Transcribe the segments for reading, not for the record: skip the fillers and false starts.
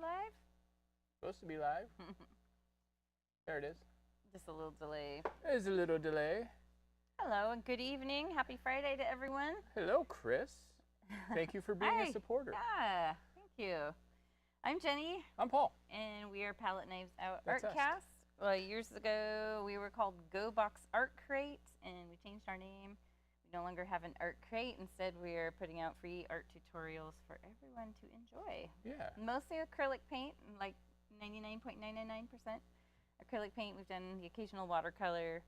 live? Supposed to be live. There it is. Just a little delay. There's a little delay. Hello and good evening. Happy Friday to everyone. Hello, Chris. Thank you for being a supporter. Yeah, thank you. I'm Jenny. I'm Paul. And we are Palette Knives Out That's Artcast. Well, years ago, we were called Go Box Art Crate, and we changed our name. We no longer have an art crate. Instead, we are putting out free art tutorials for everyone to enjoy. Yeah. Mostly acrylic paint, like 99.999% acrylic paint. We've done the occasional watercolor,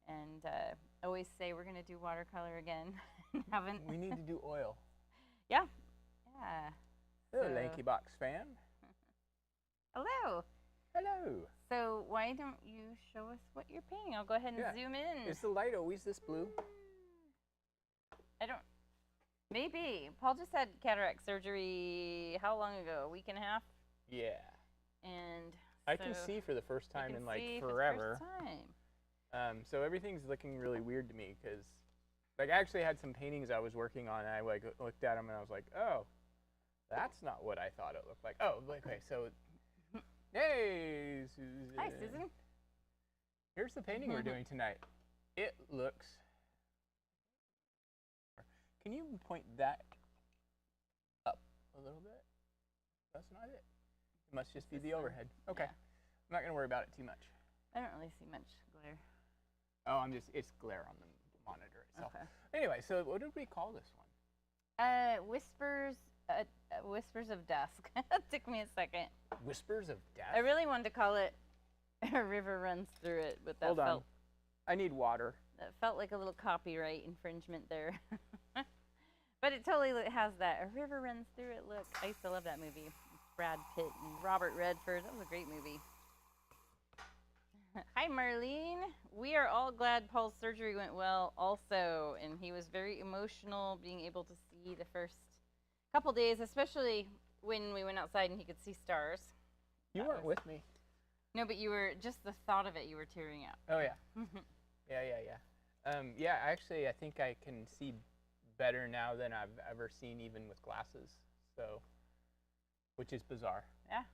and always say we're going to do watercolor again. Haven't. We need to do oil. Yeah. Yeah. Hello, Lanky Box fan. Hello. Hello. So why don't you show us what you're painting? I'll go ahead and zoom in. Is the light always this blue? I don't. Maybe. Paul just had cataract surgery. How long ago? A week and a half? Yeah. And I can see for the first time in like forever. So everything's looking really weird to me because, like, I actually had some paintings I was working on, and I like looked at them and I was like, oh, that's not what I thought it looked like. Oh, okay, so. Hey, Susan. Hi, Susan. Here's the painting we're doing tonight. It looks. Can you point that up a little bit? That's not it. It must just be the overhead. Okay. Yeah. I'm not going to worry about it too much. I don't really see much glare. Oh, it's glare on the monitor itself. Okay. Anyway, so what did we call this one? Whispers of Dusk. It took me a second. Whispers of Death? I really wanted to call it A River Runs Through It, but that felt... I need water. That felt like a little copyright infringement there. But it totally has that A River Runs Through It look. I used to love that movie. Brad Pitt and Robert Redford. That was a great movie. Hi, Marlene. We are all glad Paul's surgery went well also, and he was very emotional being able to see the first couple days, especially when we went outside and he could see stars. You weren't with me. No, but you were, just the thought of it, you were tearing up. Oh, yeah. Yeah, actually, I think I can see better now than I've ever seen, even with glasses, so, which is bizarre. Yeah.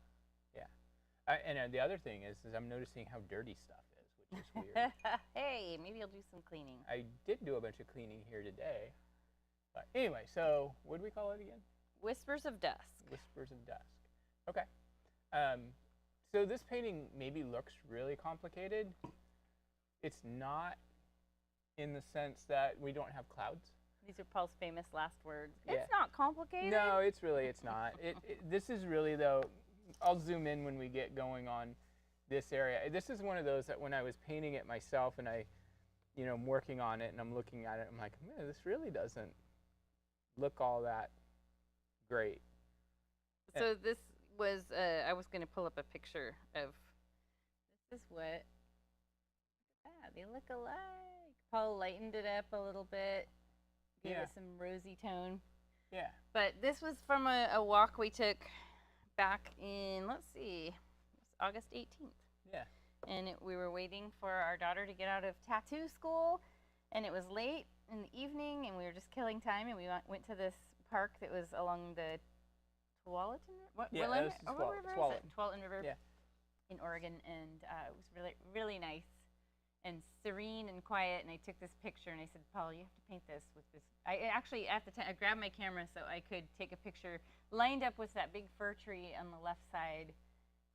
Yeah. And the other thing is I'm noticing how dirty stuff is, which is weird. Hey, maybe you'll do some cleaning. I did do a bunch of cleaning here today. But anyway, so what do we call it again? Whispers of Dusk. Whispers of Dusk. Okay. So this painting maybe looks really complicated. It's not, in the sense that we don't have clouds. These are Paul's famous last words. Yeah. It's not complicated. No, it's not. This is really, though, I'll zoom in when we get going on this area. This is one of those that when I was painting it myself and I'm working on it and I'm looking at it, I'm like, man, this really doesn't look all that great. So this was, I was going to pull up a picture of, this is what, they look alike. Paul lightened it up a little bit, gave it some rosy tone. Yeah. But this was from a walk we took back in, let's see, it was August 18th. Yeah. And we were waiting for our daughter to get out of tattoo school, and it was late in the evening, and we were just killing time, and we went to this park that was along the Tualatin River in Oregon, and it was really, really nice and serene and quiet, and I took this picture, and I said, Paul, you have to paint this with this. I actually, at the time, I grabbed my camera so I could take a picture lined up with that big fir tree on the left side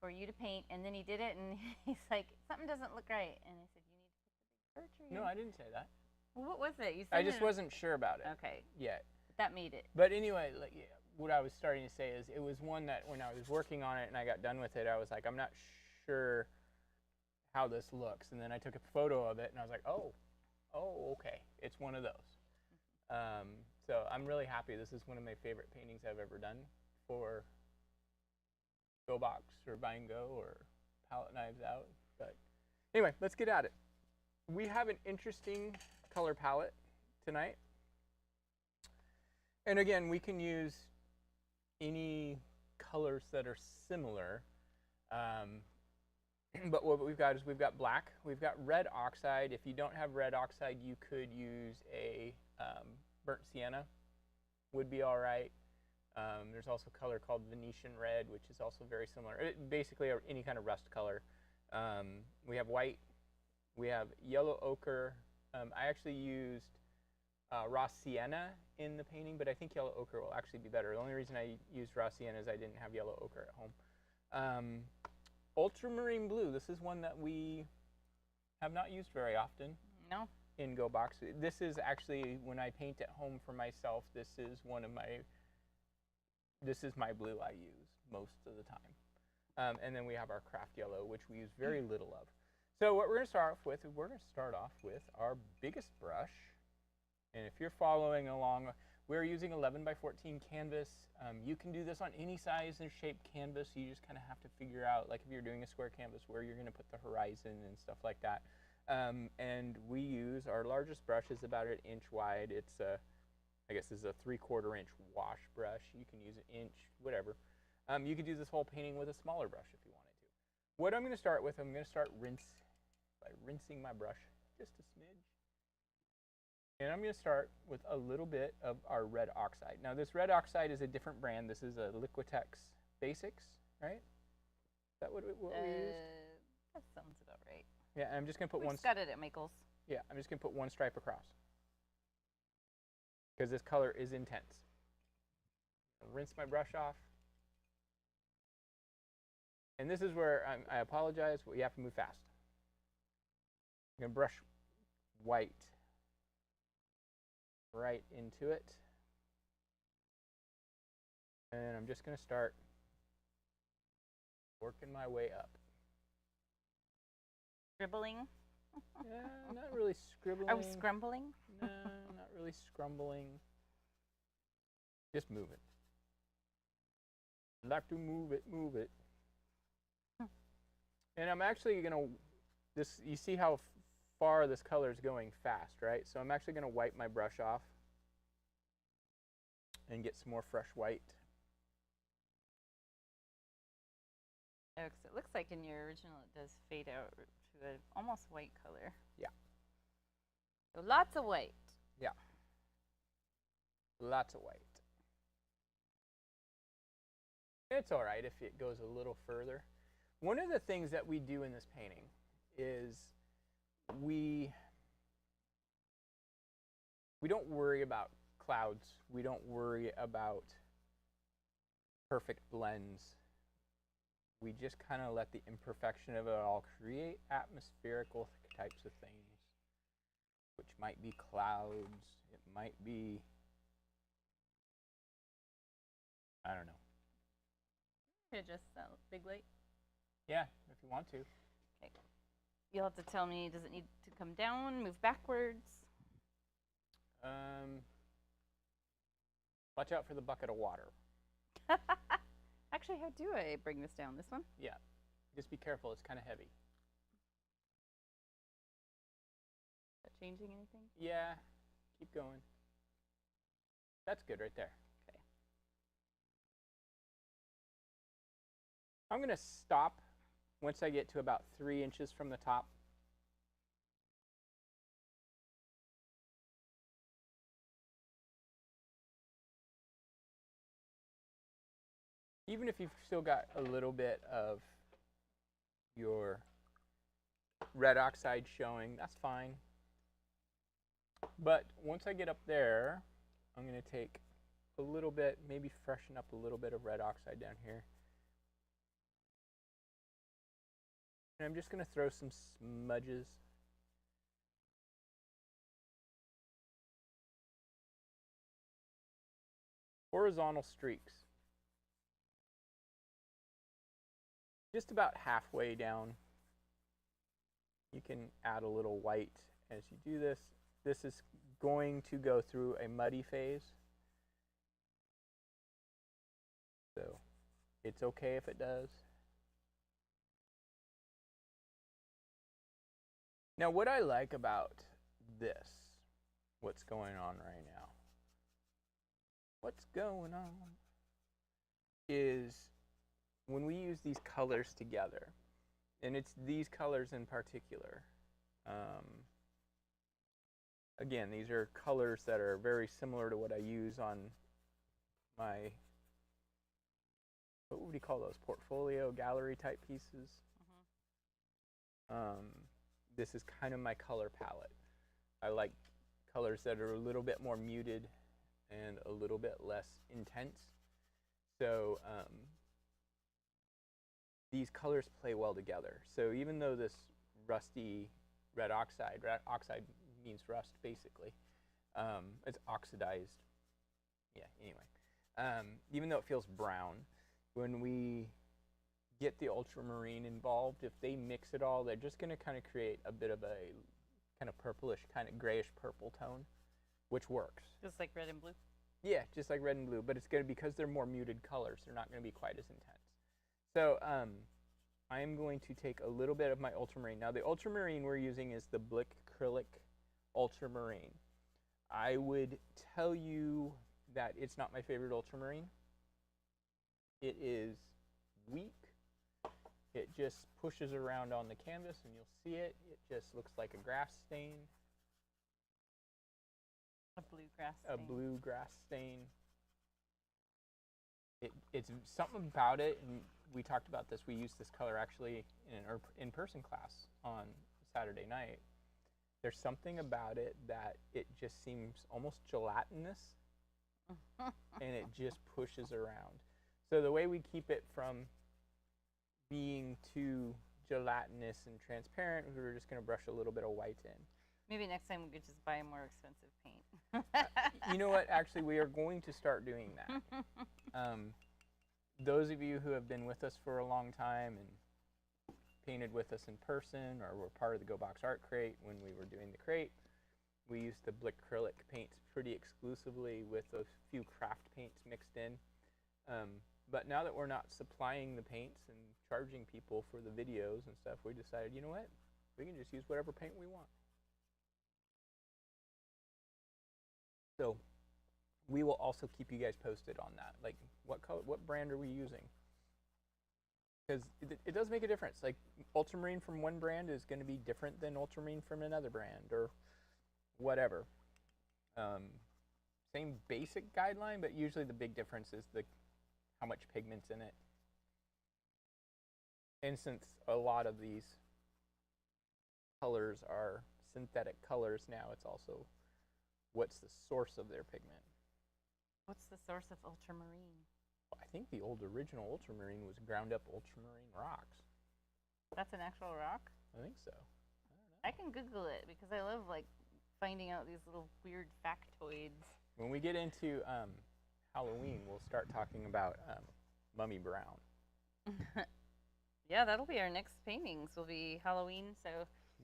for you to paint, and then he did it, and he's like, something doesn't look right, and I said, you need to put the big fir tree in. No, I didn't say that. Well, what was it? You said I just wasn't sure about it. Okay. Yet. That made it. But anyway, like, what I was starting to say is it was one that when I was working on it and I got done with it, I was like, I'm not sure how this looks. And then I took a photo of it and I was like, oh, okay. It's one of those. So I'm really happy. This is one of my favorite paintings I've ever done for Go Box or Buy and Go or Palette Knives Out. But anyway, let's get at it. We have an interesting color palette tonight. And again, we can use any colors that are similar. But what we've got is we've got black, we've got red oxide. If you don't have red oxide, you could use a burnt sienna, would be all right. There's also a color called Venetian red, which is also very similar. Basically, any kind of rust color. We have white. We have yellow ochre. I actually used raw sienna in the painting, but I think yellow ochre will actually be better. The only reason I used raw sienna is I didn't have yellow ochre at home. Ultramarine blue. This is one that we have not used very often. No. In Go Box. This is actually, when I paint at home for myself, this is my blue I use most of the time. And then we have our craft yellow, which we use very little of. So what we're going to start off with, our biggest brush. And if you're following along, we're using 11 by 14 canvas. You can do this on any size and shape canvas. You just kind of have to figure out, like if you're doing a square canvas, where you're going to put the horizon and stuff like that. And we use, our largest brush is about 1 inch wide. It's I guess this is a 3/4 inch wash brush. You can use 1 inch, whatever. You could do this whole painting with a smaller brush if you wanted to. What I'm going to start with, I'm going to start by rinsing my brush just a smidge. And I'm going to start with a little bit of our red oxide. Now this red oxide is a different brand. This is a Liquitex Basics, right? Is that what we used? That sounds about right. Yeah, I'm just going to put one. We got it at Michael's. Yeah, I'm just going to put one stripe across, because this color is intense. Rinse my brush off. And this is where I apologize, but you have to move fast. I'm going to brush white right into it. And I'm just going to start working my way up. Scribbling? Not really scribbling. Are we scrumbling? No, not really scrumbling. Just move it. I'd like to move it. And I'm actually going to, you see how far this color is going fast, right? So I'm actually going to wipe my brush off and get some more fresh white. Oh, 'cause it looks like in your original it does fade out to an almost white color. Yeah. So lots of white. Yeah. Lots of white. It's all right if it goes a little further. One of the things that we do in this painting is we don't worry about clouds. We don't worry about perfect blends. We just kind of let the imperfection of it all create atmospherical types of things, which might be clouds. It might be, I don't know. Just that big light. Yeah, if you want to. Okay. You'll have to tell me, does it need to come down, move backwards? Watch out for the bucket of water. Actually, how do I bring this down? This one? Yeah. Just be careful. It's kind of heavy. Is that changing anything? Yeah. Keep going. That's good right there. Okay. I'm going to stop once I get to about 3 inches from the top. Even if you've still got a little bit of your red oxide showing, that's fine. But once I get up there, I'm going to take a little bit, maybe freshen up a little bit of red oxide down here. And I'm just going to throw some smudges. Horizontal streaks. Just about halfway down. You can add a little white as you do this. This is going to go through a muddy phase. So it's okay if it does. Now what I like about this, what's going on right now, is when we use these colors together, and it's these colors in particular. Again, these are colors that are very similar to what I use on my what would we call those? Portfolio, gallery type pieces. This is kind of my color palette. I like colors that are a little bit more muted and a little bit less intense. So these colors play well together. So even though this rusty red oxide means rust basically, it's oxidized. Yeah, anyway. Even though it feels brown, when we get the ultramarine involved, if they mix it all, they're just going to kind of create a bit of a kind of purplish, kind of grayish purple tone, which works. Just like red and blue? Yeah, just like red and blue, but it's going to, because they're more muted colors, they're not going to be quite as intense. So I am going to take a little bit of my ultramarine. Now the ultramarine we're using is the Blick Acrylic Ultramarine. I would tell you that it's not my favorite ultramarine. It is weak. It just pushes around on the canvas and you'll see it. It just looks like a grass stain. A blue grass stain. A blue grass stain. It's something about it, and we talked about this. We used this color actually in an in-person class on Saturday night. There's something about it that it just seems almost gelatinous, and it just pushes around. So the way we keep it from being too gelatinous and transparent, we're just going to brush a little bit of white in. Maybe next time we could just buy more expensive paint. You know what? Actually, we are going to start doing that. Those of you who have been with us for a long time and painted with us in person or were part of the Go Box Art Crate when we were doing the crate, we used the Blick Acrylic paints pretty exclusively with a few craft paints mixed in. But now that we're not supplying the paints and charging people for the videos and stuff, we decided, you know what? We can just use whatever paint we want. So we will also keep you guys posted on that. Like, what color, what brand are we using? Because it does make a difference. Like, ultramarine from one brand is going to be different than ultramarine from another brand or whatever. Same basic guideline, but usually the big difference is how much pigment's in it. And since a lot of these colors are synthetic colors now, it's also what's the source of their pigment. What's the source of ultramarine? I think the original ultramarine was ground up ultramarine rocks. That's an actual rock? I think so. I can Google it because I love like finding out these little weird factoids. When we get into Halloween, we'll start talking about mummy brown. Yeah, that'll be our next paintings. Will be Halloween, so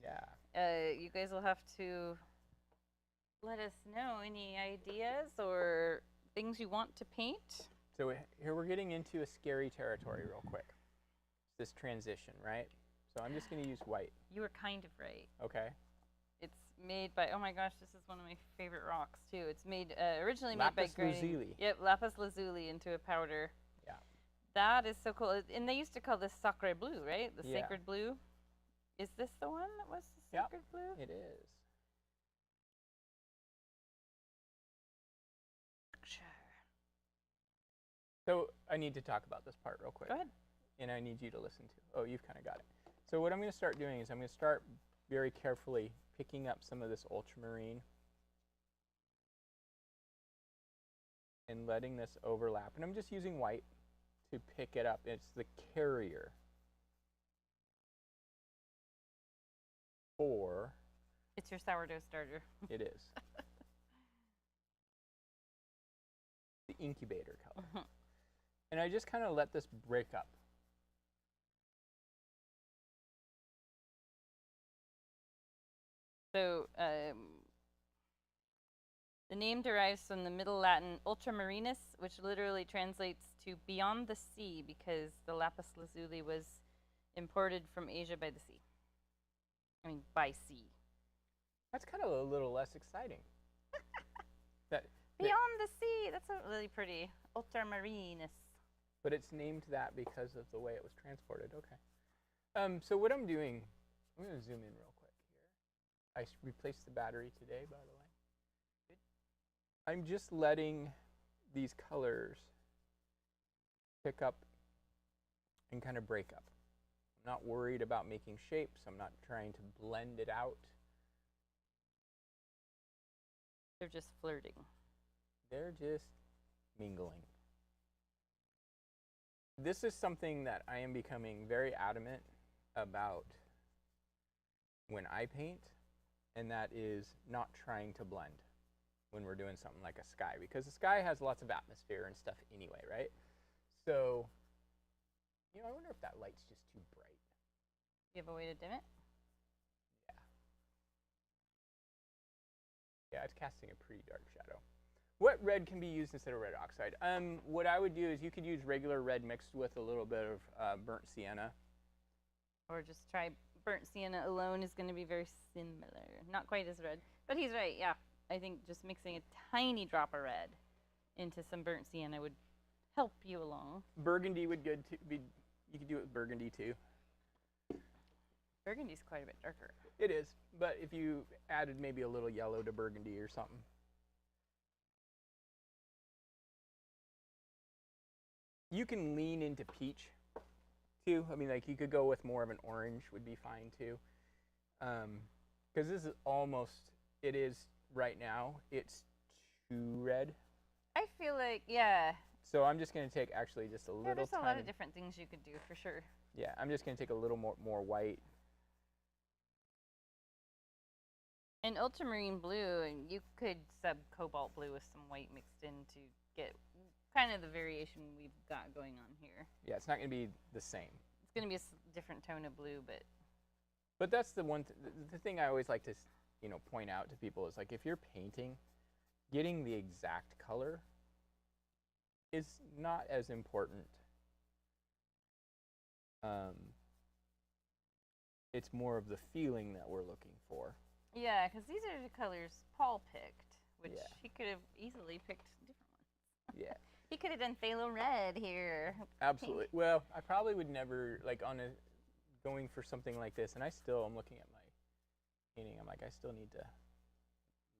yeah. You guys will have to let us know any ideas or things you want to paint. So here we're getting into a scary territory real quick. This transition, right? So I'm just going to use white. You were kind of right. Okay. It's made by, oh my gosh, this is one of my favorite rocks too. It's made, originally Lapis made by grinding. lazuli. Yep, lapis lazuli into a powder. Yeah. That is so cool. And they used to call this Sacre blue, right? The yeah. sacred blue. Is this the one that was the sacred blue? It is. So I need to talk about this part real quick. Go ahead. And I need you to listen to. Oh, you've kind of got it. So what I'm going to start doing is I'm going to start very carefully picking up some of this ultramarine and letting this overlap. And I'm just using white to pick it up. It's the carrier for... It's your sourdough starter. It is. The incubator color. And I just kind of let this break up. So the name derives from the Middle Latin ultramarinus, which literally translates to beyond the sea, because the lapis lazuli was imported from Asia by the sea. I mean, by sea. That's kind of a little less exciting. Beyond the sea. That's really pretty. Ultramarinus. But it's named that because of the way it was transported. Okay. So what I'm doing, I'm going to zoom in real quick here. I replaced the battery today, by the way. Good. I'm just letting these colors pick up and kind of break up. I'm not worried about making shapes. I'm not trying to blend it out. They're just flirting. They're just mingling. This is something that I am becoming very adamant about when I paint, and that is not trying to blend when we're doing something like a sky, because the sky has lots of atmosphere and stuff anyway, right? So, you know, I wonder if that light's just too bright. You have a way to dim it? Yeah. Yeah, it's casting a pretty dark shadow. What red can be used instead of red oxide? What I would do is you could use regular red mixed with a little bit of burnt sienna. Or just try burnt sienna alone is going to be very similar. Not quite as red, but he's right, yeah. I think just mixing a tiny drop of red into some burnt sienna would help you along. Burgundy would good too. You could do it with burgundy too. Burgundy's quite a bit darker. It is, but if you added maybe a little yellow to burgundy or something. You can lean into peach too. I mean, like you could go with more of an orange would be fine too. Because this is almost, it is right now, it's too red. I feel like, yeah. So I'm just going to take actually just a little There's a tiny, lot of different things you could do for sure. Yeah, I'm just going to take a little more white. In ultramarine blue, you could sub cobalt blue with some white mixed in to get kind of the variation we've got going on here. Yeah, it's not going to be the same. It's going to be a different tone of blue, but... But that's the one, the thing I always like to, you know, point out to people is like if you're painting, getting the exact color is not as important. It's more of the feeling that we're looking for. Yeah, because these are the colors Paul picked, which Yeah. he could have easily picked different ones. Yeah. He could have done phthalo red here. Absolutely. Well, I probably would never, like on a, going for something like this, and I'm looking at my painting, I'm like, I still need to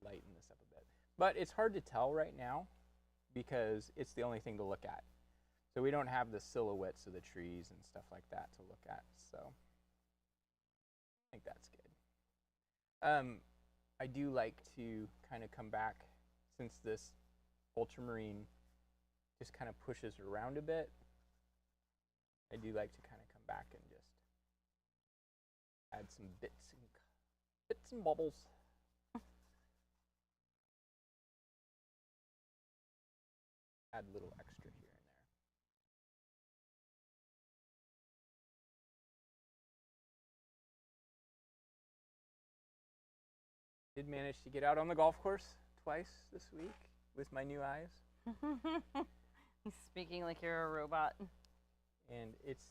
lighten this up a bit. But it's hard to tell right now because it's the only thing to look at. So we don't have the silhouettes of the trees and stuff like that to look at, so I think that's good. I do like to kind of come back, since this ultramarine just kind of pushes around a bit, I do like to kind of come back and just add some bits and bubbles. Add a little extra here and there. Did manage to get out on the golf course twice this week with my new eyes. He's speaking like you're a robot. And it's,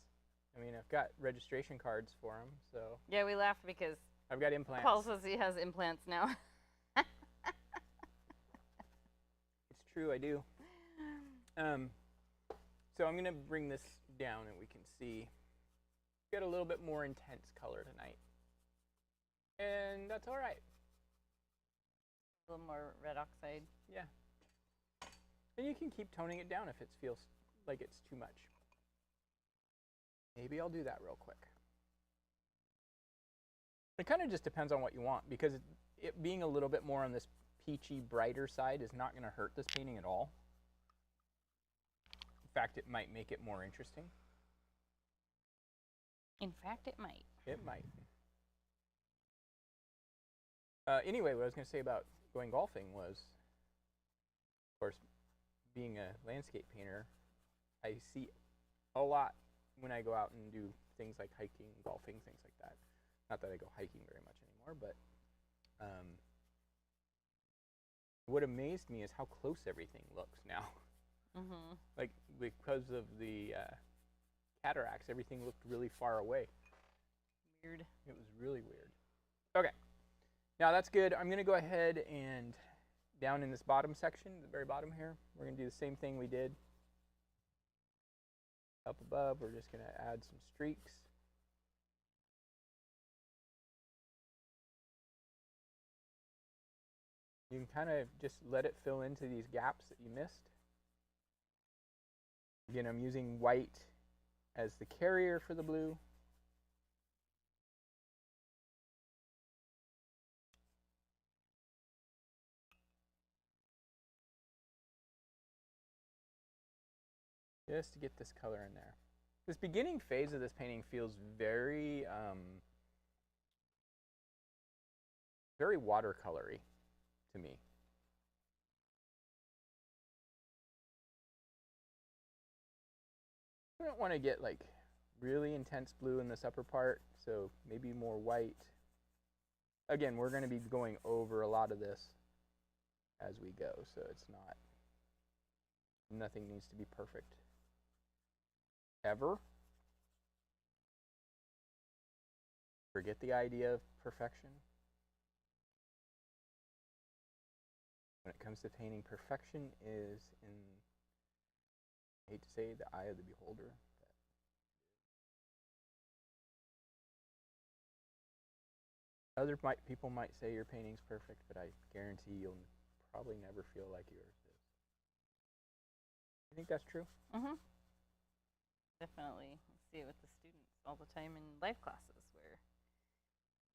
I mean, I've got registration cards for him, so. Yeah, we laughed because I've got implants. Paul says he has implants now. It's true, I do. So I'm going to bring this down and we can see. Get a little bit more intense color tonight. And that's all right. A little more red oxide. Yeah. And you can keep toning it down if it feels like it's too much. Maybe I'll do that real quick. It kind of just depends on what you want, because it being a little bit more on this peachy, brighter side is not going to hurt this painting at all. In fact, it might make it more interesting. In fact, it might. It might. Anyway, what I was going to say about going golfing was, of course, being a landscape painter, I see a lot when I go out and do things like hiking, golfing, things like that. Not that I go hiking very much anymore, but what amazed me is how close everything looks now. Mm-hmm. Like, because of the cataracts, everything looked really far away. Weird. It was really weird. Okay. Now that's good. I'm going to go ahead and down in this bottom section, the very bottom here, we're going to do the same thing we did. Up above, we're just going to add some streaks. You can kind of just let it fill into these gaps that you missed. Again, I'm using white as the carrier for the blue. Just to get this color in there. This beginning phase of this painting feels very, very watercolory to me. I don't want to get like really intense blue in this upper part, so maybe more white. Again, we're going to be going over a lot of this as we go, so it's not, nothing needs to be perfect ever. Forget the idea of perfection. When it comes to painting, perfection is, in, I hate to say, the eye of the beholder. Other people might say your painting's perfect, but I guarantee you'll probably never feel like yours is. You think that's true? Mm-hmm. Definitely. I see it with the students all the time in life classes where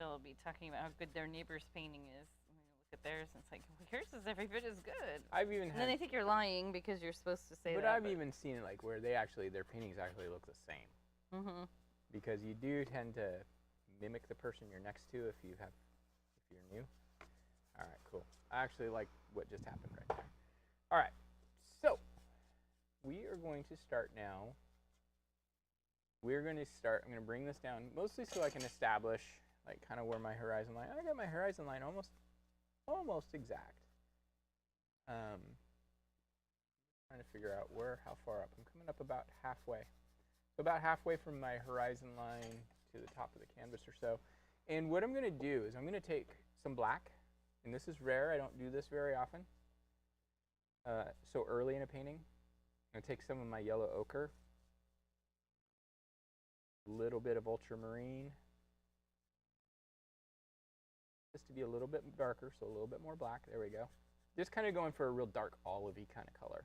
they'll be talking about how good their neighbor's painting is. And you look at theirs and it's like, well, yours is every bit as good. I've even and then they think you're lying because you're supposed to say but that. I've even seen it like where they actually, their paintings actually look the same. Mm-hmm. Because you do tend to mimic the person you're next to if you're new. All right, cool. I actually like what just happened right there. All right, so we are going to start now. I'm going to bring this down mostly so I can establish like kind of where my horizon line. I got my horizon line almost exact. Trying to figure out how far up. I'm coming up about halfway. So about halfway from my horizon line to the top of the canvas or so. And what I'm going to do is I'm going to take some black, and this is rare. I don't do this very often. So early in a painting, I'm going to take some of my yellow ochre, a little bit of ultramarine, just to be a little bit darker, so a little bit more black. There we go. Just kind of going for a real dark olive-y kind of color.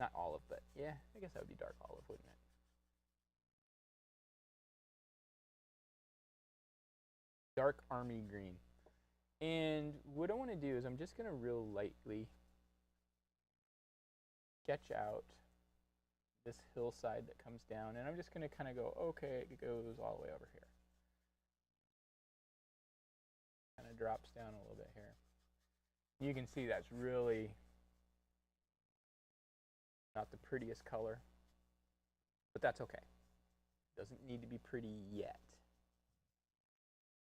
Not olive, but yeah, I guess that would be dark olive, wouldn't it? Dark army green. And what I want to do is I'm just going to real lightly sketch out this hillside that comes down, and I'm just going to kind of go, okay, it goes all the way over here. Kind of drops down a little bit here. You can see that's really not the prettiest color, but that's okay. Doesn't need to be pretty yet.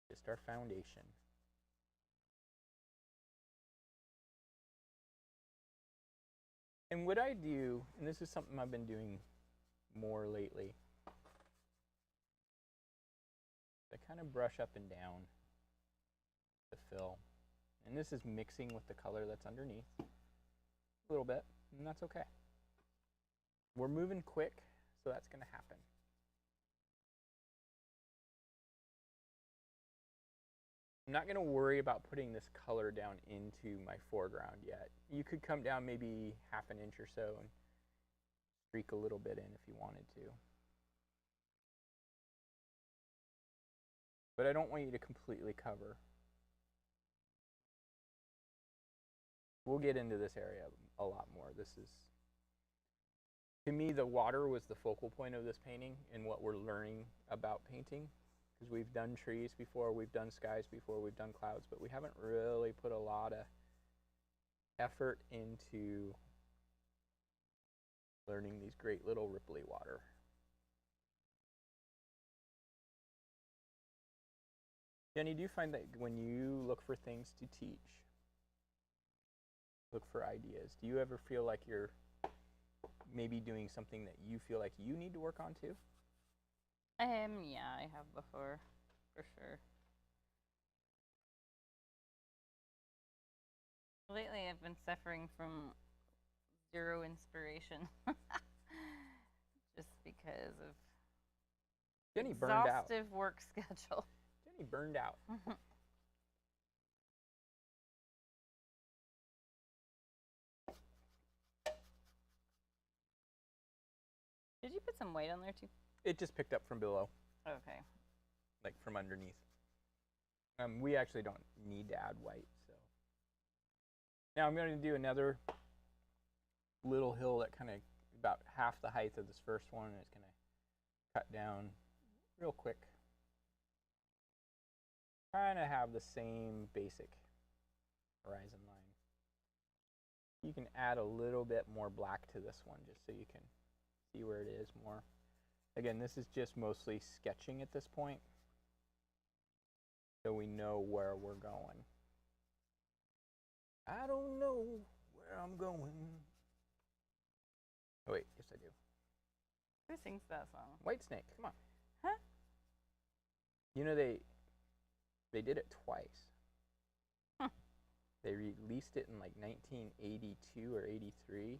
Just our foundation. And what I do, and this is something I've been doing more lately, I kind of brush up and down the fill. And this is mixing with the color that's underneath a little bit, and that's okay. We're moving quick, so that's going to happen. I'm not going to worry about putting this color down into my foreground yet. You could come down maybe half an inch or so and streak a little bit in if you wanted to. But I don't want you to completely cover. We'll get into this area a lot more. This is, to me, the water was the focal point of this painting and what we're learning about painting. Because we've done trees before, we've done skies before, we've done clouds, but we haven't really put a lot of effort into learning these great little ripply water. Jenny, do you find that when you look for things to teach, look for ideas, do you ever feel like you're maybe doing something that you feel like you need to work on too? Yeah, I have before, for sure. Lately, I've been suffering from zero inspiration, just because of Jenny burned out. Exhaustive work schedule. Jenny burned out. Did you put some white on there too? It just picked up from below, Okay. like from underneath. We actually don't need to add white, so. Now I'm going to do another little hill that kind of about half the height of this first one, and it's going to cut down real quick. Trying to have the same basic horizon line. You can add a little bit more black to this one just so you can see where it is more. Again, this is just mostly sketching at this point, so we know where we're going. I don't know where I'm going. Oh wait, yes I do. Who sings that song? Whitesnake, come on. Huh? You know they did it twice. Huh. They released it in like 1982 or 83.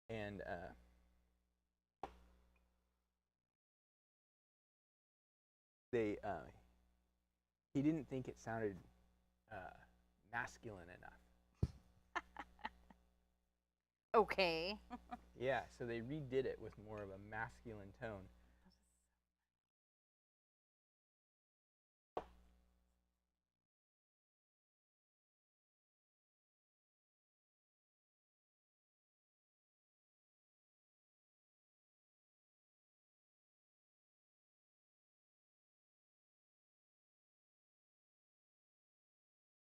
And he didn't think it sounded masculine enough. Okay. Yeah, so they redid it with more of a masculine tone.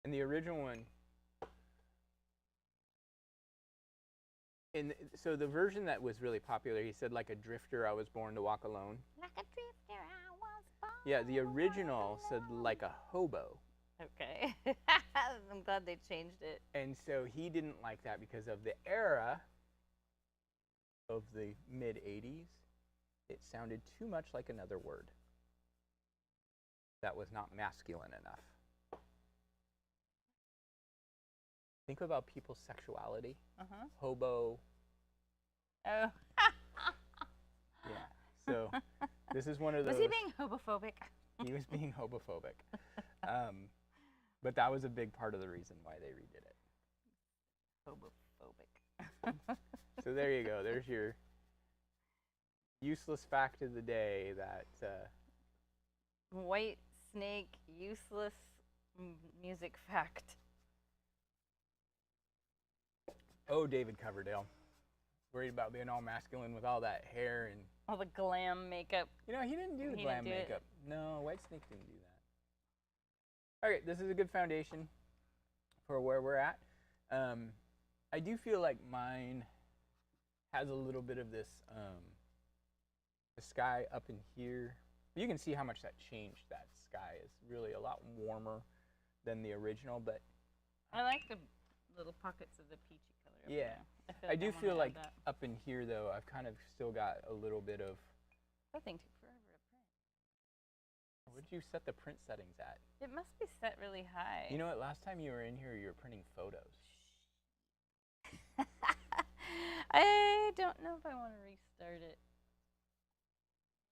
And the original one, so the version that was really popular, he said, like a drifter, I was born to walk alone. Like a drifter, I was born. Yeah, the original said like a hobo. Okay. I'm glad they changed it. And so he didn't like that because of the era of the mid-'80s. It sounded too much like another word that was not masculine enough. Think about people's sexuality. Hobo. Oh. Yeah. So this is one of those. Was he being homophobic? He was being homophobic. But that was a big part of the reason why they redid it. Homophobic. So there you go. There's your useless fact of the day that White snake, useless music fact. Oh, David Coverdale. Worried about being all masculine with all that hair and all the glam makeup. You know, he didn't do the He glam didn't do it. makeup. No, Whitesnake didn't do that. Okay, this is a good foundation for where we're at. I do feel like mine has a little bit of this, the sky up in here. You can see how much that changed. That sky is really a lot warmer than the original, but I like the little pockets of the peachy color. up yeah. there. I like do wanna feel add like that. up in here, though, I've kind of still got a little bit of. That thing took forever to print. Where'd you set the print settings at? It must be set really high. You know what? Last time you were in here, you were printing photos. I don't know if I want to restart it.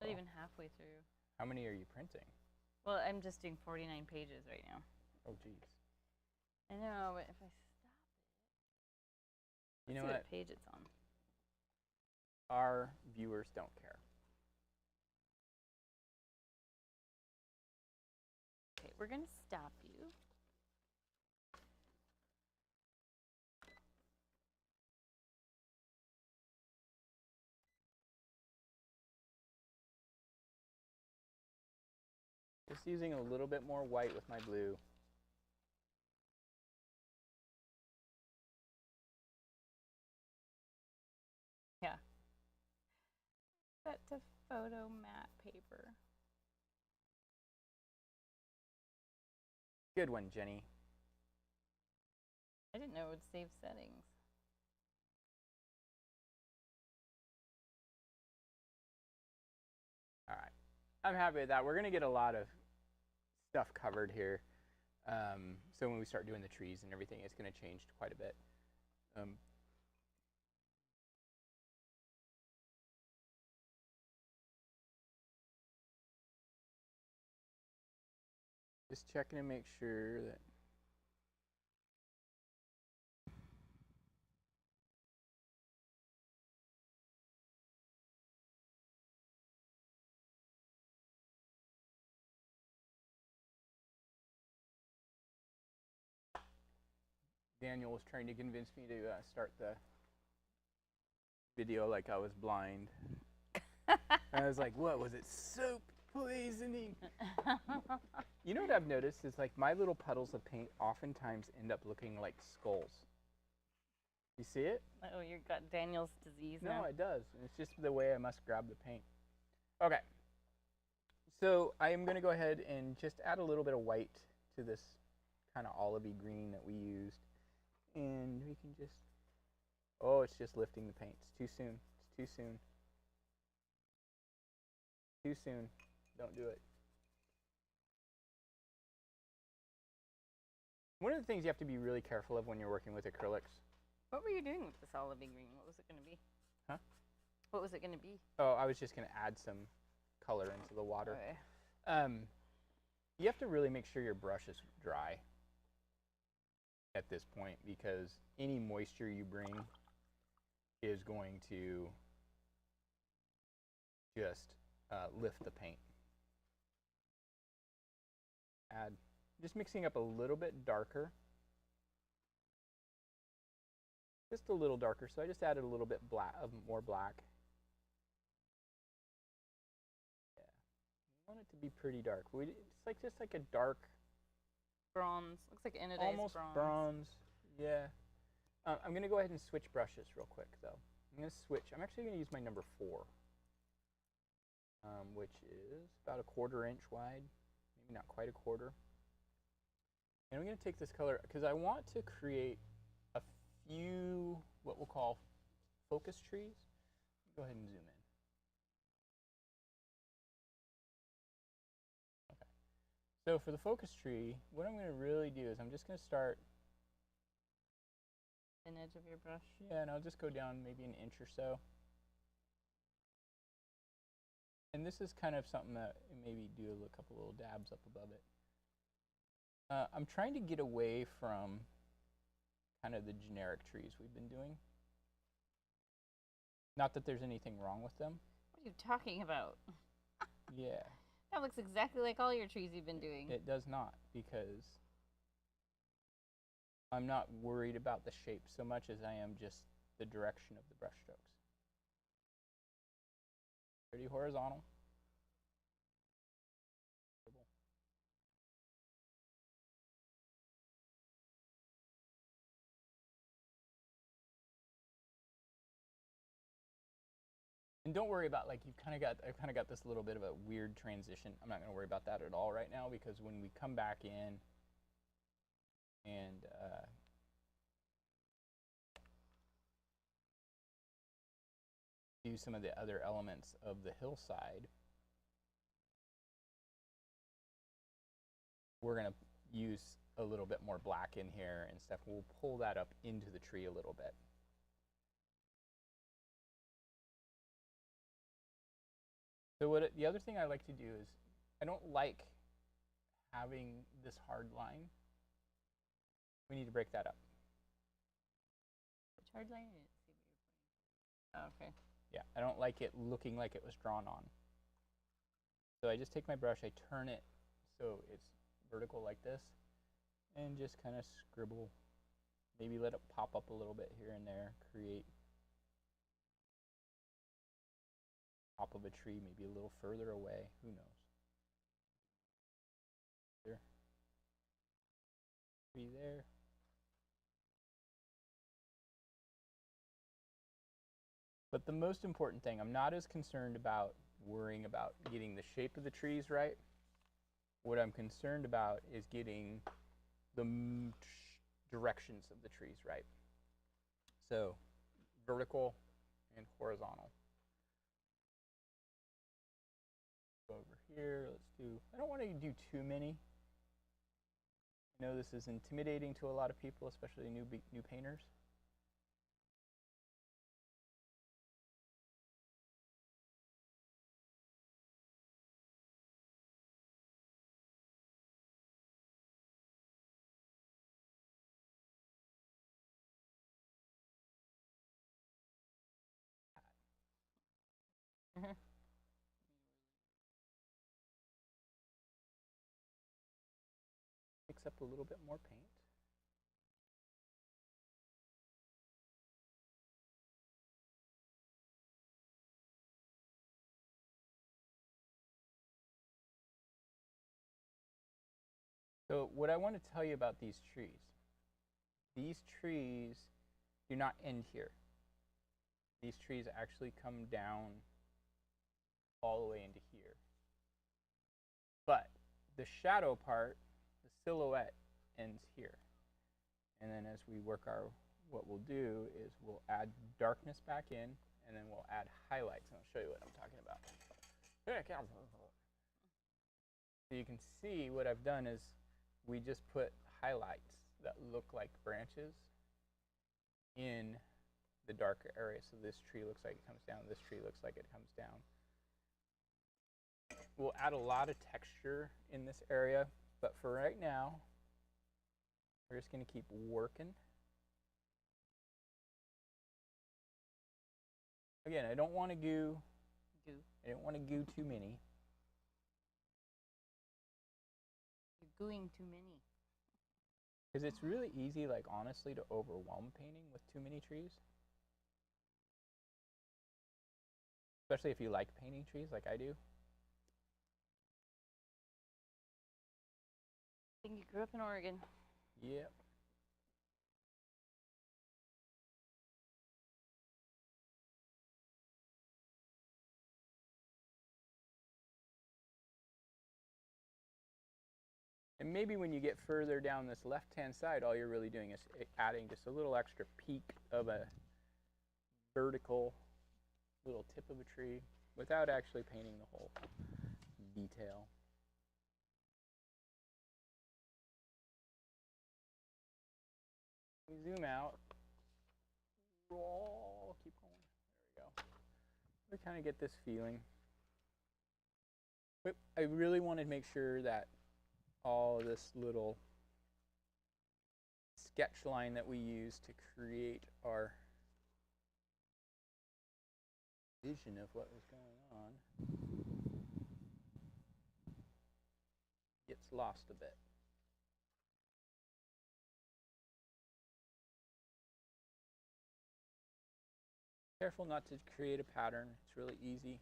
Not even halfway through. How many are you printing? Well, I'm just doing 49 pages right now. Oh, geez. I know, but if I stop it, You know let's see what? what page it's on. Our viewers don't care. Okay, we're gonna stop you. Just using a little bit more white with my blue. Yeah. Set to photo matte paper. Good one, Jenny. I didn't know it would save settings. All right. I'm happy with that. We're going to get a lot of stuff covered here. So when we start doing the trees and everything, it's going to change quite a bit. Just checking to make sure that Daniel was trying to convince me to start the video like I was blind. I was like, what was it? Soap poisoning. You know what I've noticed is like my little puddles of paint oftentimes end up looking like skulls. You see it? Oh, you got Daniel's disease now? No, it does. It's just the way I must grab the paint. Okay. So I am going to go ahead and just add a little bit of white to this kind of olivey green that we used. And we can just, oh, it's just lifting the paint. It's too soon. It's too soon. Too soon. Don't do it. One of the things you have to be really careful of when you're working with acrylics. What were you doing with this olivey green? What was it going to be? Huh? What was it going to be? Oh, I was just going to add some color into the water. Okay. You have to really make sure your brush is dry at this point, because any moisture you bring is going to just lift the paint. Add, just mixing up a little bit darker. Just a little darker, so I just added a little bit more black. Yeah, I want it to be pretty dark. It's like just like a dark Bronze. Looks like anodized almost bronze. bronze. Yeah. I'm gonna go ahead and switch brushes real quick though. I'm gonna switch. I'm actually gonna use my number 4, which is about a 1/4 inch wide, maybe not quite a quarter. And I'm gonna take this color because I want to create a few what we'll call focus trees. Go ahead and zoom in. Okay. So for the focus tree, what I'm gonna really do is I'm just gonna start An edge of your brush. Yeah, and I'll just go down maybe an inch or so. And this is kind of something that maybe do a couple little dabs up above it. I'm trying to get away from kind of the generic trees we've been doing. Not that there's anything wrong with them. What are you talking about? Yeah. That looks exactly like all your trees you've been doing. It does not, because I'm not worried about the shape so much as I am just the direction of the brush strokes. Pretty horizontal. And don't worry about, like, I've kind of got this little bit of a weird transition. I'm not going to worry about that at all right now, because when we come back in and do some of the other elements of the hillside, we're going to use a little bit more black in here and stuff. We'll pull that up into the tree a little bit. So the other thing I like to do is, I don't like having this hard line. We need to break that up. Which hard line? I didn't see what you're pointing to. Oh, okay. Yeah, I don't like it looking like it was drawn on. So I just take my brush, I turn it so it's vertical like this, and just kind of scribble. Maybe let it pop up a little bit here and there, create top of a tree, maybe a little further away, who knows. There. Tree there. But the most important thing, I'm not as concerned about worrying about getting the shape of the trees right. What I'm concerned about is getting the directions of the trees right. So vertical and horizontal. Go over here, let's do, I don't want to do too many. I know this is intimidating to a lot of people, especially new painters. Mix up a little bit more paint. So what I want to tell you about these trees do not end here. These trees actually come down all the way into here. But the shadow part, the silhouette, ends here. And then as we work what we'll do is we'll add darkness back in, and then we'll add highlights, and I'll show you what I'm talking about. So you can see what I've done is we just put highlights that look like branches in the darker area. So this tree looks like it comes down, this tree looks like it comes down. We'll add a lot of texture in this area, but for right now, we're just going to keep working. Again, I don't want to goo. I don't want to goo too many. You're gooing too many. Because it's really easy, like honestly, to overwhelm painting with too many trees. Especially if you like painting trees like I do. I think you grew up in Oregon. Yep. And maybe when you get further down this left-hand side, all you're really doing is adding just a little extra peak of a vertical little tip of a tree without actually painting the whole detail. We zoom out. Roll, keep going. There we go. We kind of get this feeling. But I really want to make sure that all of this little sketch line that we use to create our vision of what was going on gets lost a bit. Careful not to create a pattern. It's really easy.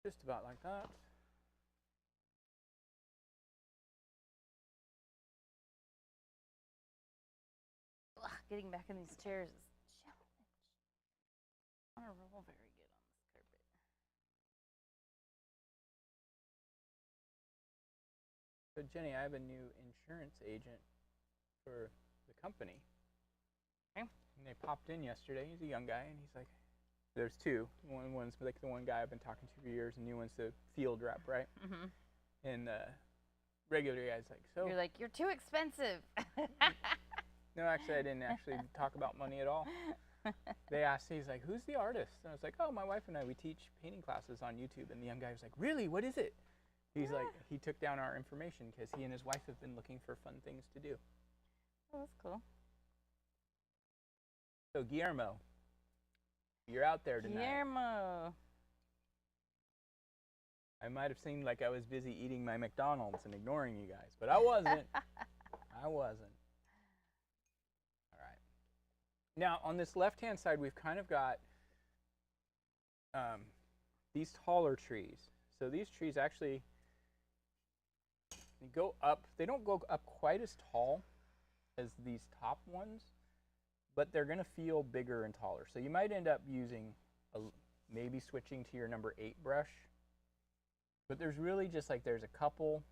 Just about like that. Ugh, getting back in these chairs is a challenge. I don't roll very good on this carpet. So Jenny, I have a new insurance agent for the company. Okay. And they popped in yesterday. He's a young guy, and he's like, there's two. One's like the one guy I've been talking to for years, and the new one's the field rep, right? Mm-hmm. And the regular guy's like, so. You're like, you're too expensive. No, actually, I didn't actually talk about money at all. They asked, he's like, who's the artist? And I was like, oh, my wife and I, we teach painting classes on YouTube. And the young guy was like, really? What is it? He's like, he took down our information because he and his wife have been looking for fun things to do. Oh, that's cool. So Guillermo, you're out there tonight. Guillermo. I might have seemed like I was busy eating my McDonald's and ignoring you guys, but I wasn't. I wasn't. All right. Now, on this left-hand side, we've kind of got these taller trees. So these trees actually go up. They don't go up quite as tall as these top ones, but they're going to feel bigger and taller. So you might end up using, maybe switching to your number 8 brush. But there's really just like, there's a couple,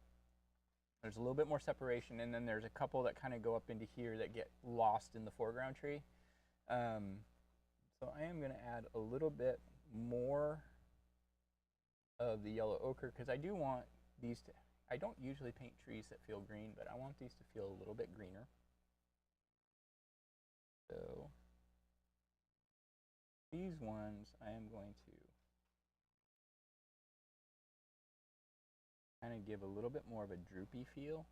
there's a little bit more separation, and then there's a couple that kind of go up into here that get lost in the foreground tree. So I am going to add a little bit more of the yellow ochre, because I do want these to, I don't usually paint trees that feel green, but I want these to feel a little bit greener. So these ones I am going to kind of give a little bit more of a droopy feel.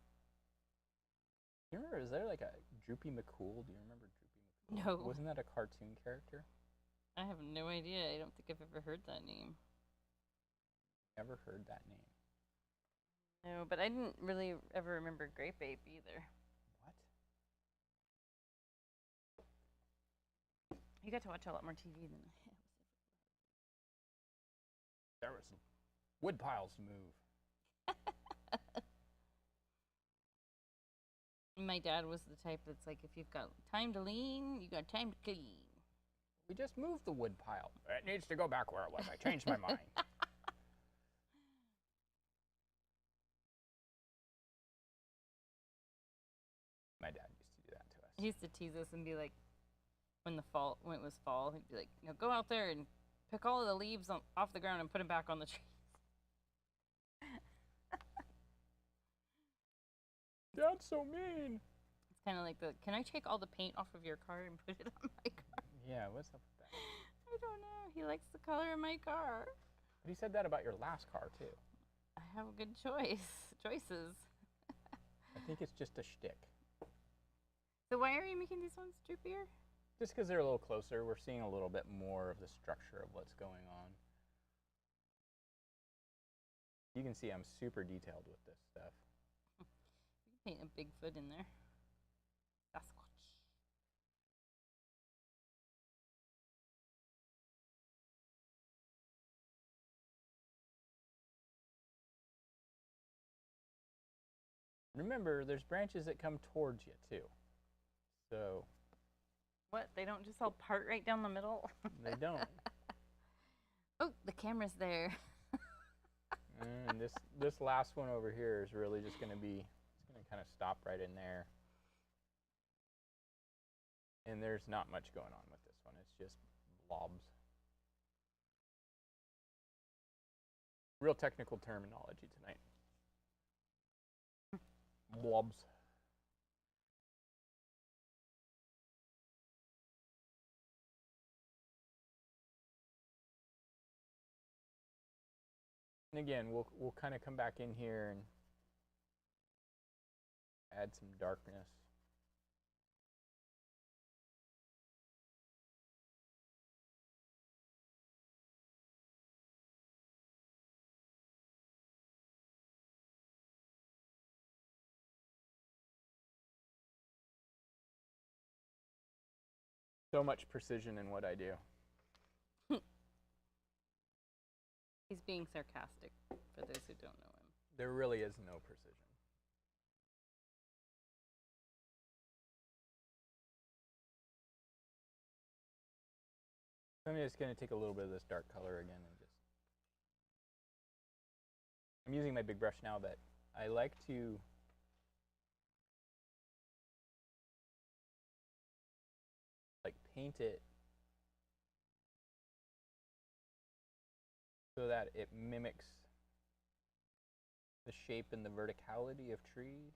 Do you remember, is there like a Droopy McCool? Do you remember Droopy McCool? No. Wasn't that a cartoon character? I have no idea. I don't think I've ever heard that name. Never heard that name. No, but I didn't really ever remember Grape Ape either. What? You got to watch a lot more TV than I have. There was wood piles to move. My dad was the type that's like, if you've got time to lean, you got time to clean. We just moved the wood pile. It needs to go back where it was. I changed my mind. My dad used to do that to us. He used to tease us and be like, when it was fall, he'd be like, go out there and pick all of the leaves off the ground and put them back on the trees. Dad's so mean. It's kind of like can I take all the paint off of your car and put it on my car? Yeah, what's up with that? I don't know. He likes the color of my car. But he said that about your last car, too. I have a good choices. I think it's just a shtick. So why are you making these ones droopier? Just because they're a little closer, we're seeing a little bit more of the structure of what's going on. You can see I'm super detailed with this stuff. You can paint a Bigfoot in there. Sasquatch. Remember, there's branches that come towards you, too. So... What? They don't just all part right down the middle? They don't. Oh, the camera's there. And this last one over here is really just going to be, it's going to kind of stop right in there. And there's not much going on with this one. It's just blobs. Real technical terminology tonight. Blobs. And again, we'll kind of come back in here and add some darkness. So much precision in what I do. He's being sarcastic, for those who don't know him. There really is no precision. I'm just going to take a little bit of this dark color again and just... I'm using my big brush now, but I like to... paint it so that it mimics the shape and the verticality of trees.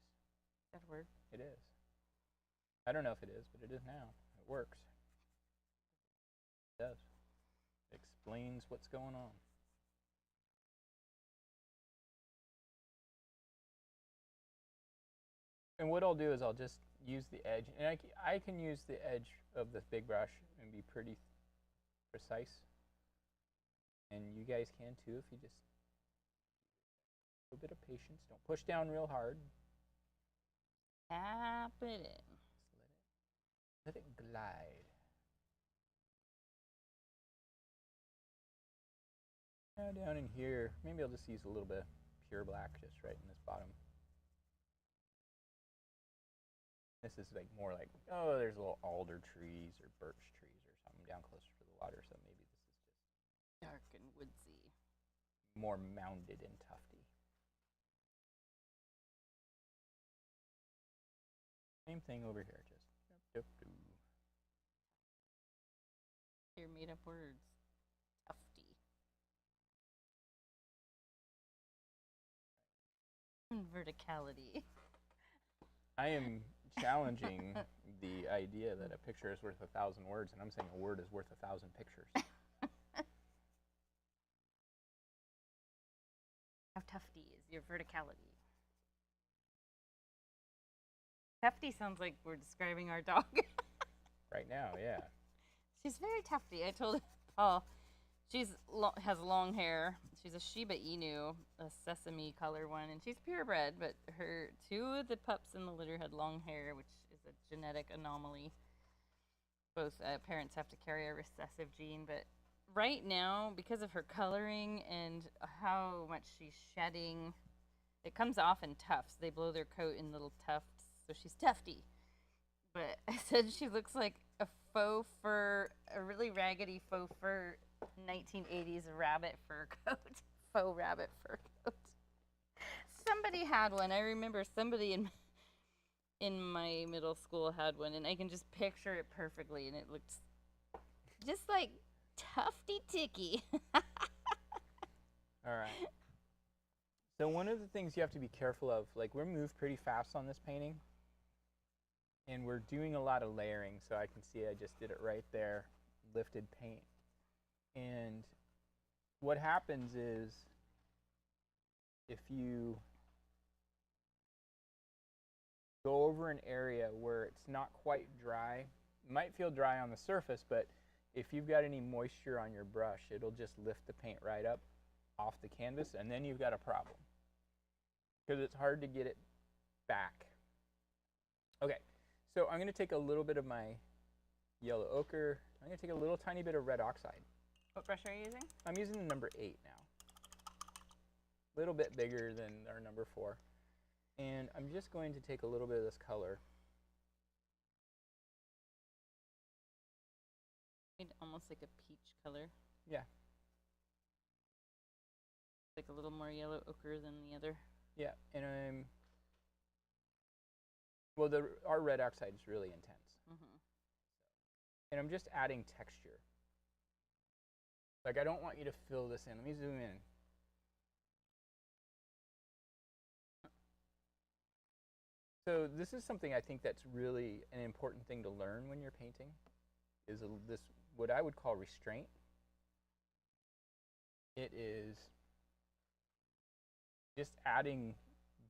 That word? It is. I don't know if it is, but it is now. It works. It does. It explains what's going on. And what I'll do is I'll just use the edge, and I can use the edge of this big brush and be pretty precise. And you guys can too if you just a little bit of patience. Don't push down real hard. Tap it in. Just let it glide. Now down in here, maybe I'll just use a little bit of pure black just right in this bottom. This is like more like, oh, there's little alder trees or birch trees or something down closer to the water, so maybe this is just Dark and woodsy. more mounded and tufty. Same thing over here, just Your made up words. Tufty. And verticality. I am challenging the idea that a picture is worth 1,000 words, and I'm saying a word is worth 1,000 pictures. How tufty is your verticality? Tufty sounds like we're describing our dog. right now, yeah. She's very tufty. I told Paul, has long hair. She's a Shiba Inu, a sesame color one, and she's purebred. But her 2 of the pups in the litter had long hair, which is a genetic anomaly. Both parents have to carry a recessive gene, but right now, because of her coloring and how much she's shedding, it comes off in tufts. They blow their coat in little tufts, so she's tufty. But I said she looks like a faux fur, a really raggedy faux fur 1980s rabbit fur coat. Faux rabbit fur coat. Somebody had one. I remember somebody in my middle school had one, and I can just picture it perfectly, and it looks just like Tufty Ticky. All right. So one of the things you have to be careful of, like we're moved pretty fast on this painting, and we're doing a lot of layering. So I can see I just did it right there, lifted paint. And what happens is if you go over an area where it's not quite dry, it might feel dry on the surface, but if you've got any moisture on your brush, it'll just lift the paint right up off the canvas, and then you've got a problem because it's hard to get it back. Okay, so I'm going to take a little bit of my yellow ochre. I'm going to take a little tiny bit of red oxide. What brush are you using? I'm using the number 8 now. A little bit bigger than our number 4. And I'm just going to take a little bit of this color. Almost like a peach color. Yeah. Like a little more yellow ochre than the other. Yeah, and our red oxide is really intense. Mm-hmm. And I'm just adding texture. Like I don't want you to fill this in. Let me zoom in. So this is something I think that's really an important thing to learn when you're painting, is this what I would call restraint. It is just adding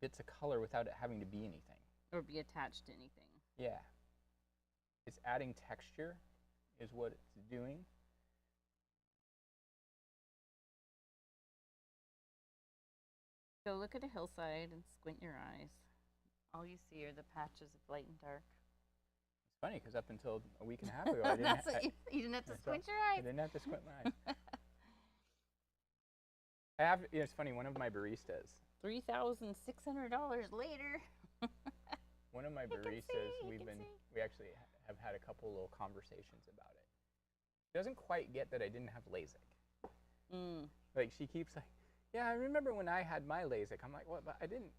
bits of color without it having to be anything. Or be attached to anything. Yeah. It's adding texture is what it's doing. So look at a hillside and squint your eyes. All you see are the patches of light and dark. It's funny because up until a week and a half ago, I didn't. You didn't have to squint your eyes. I didn't have to squint my eyes. I have. It's funny. One of my baristas. $3,600 later. One of my baristas. We actually have had a couple little conversations about it. She doesn't quite get that I didn't have LASIK. Mm. Like she keeps like, yeah, I remember when I had my LASIK. I'm like, what? But I didn't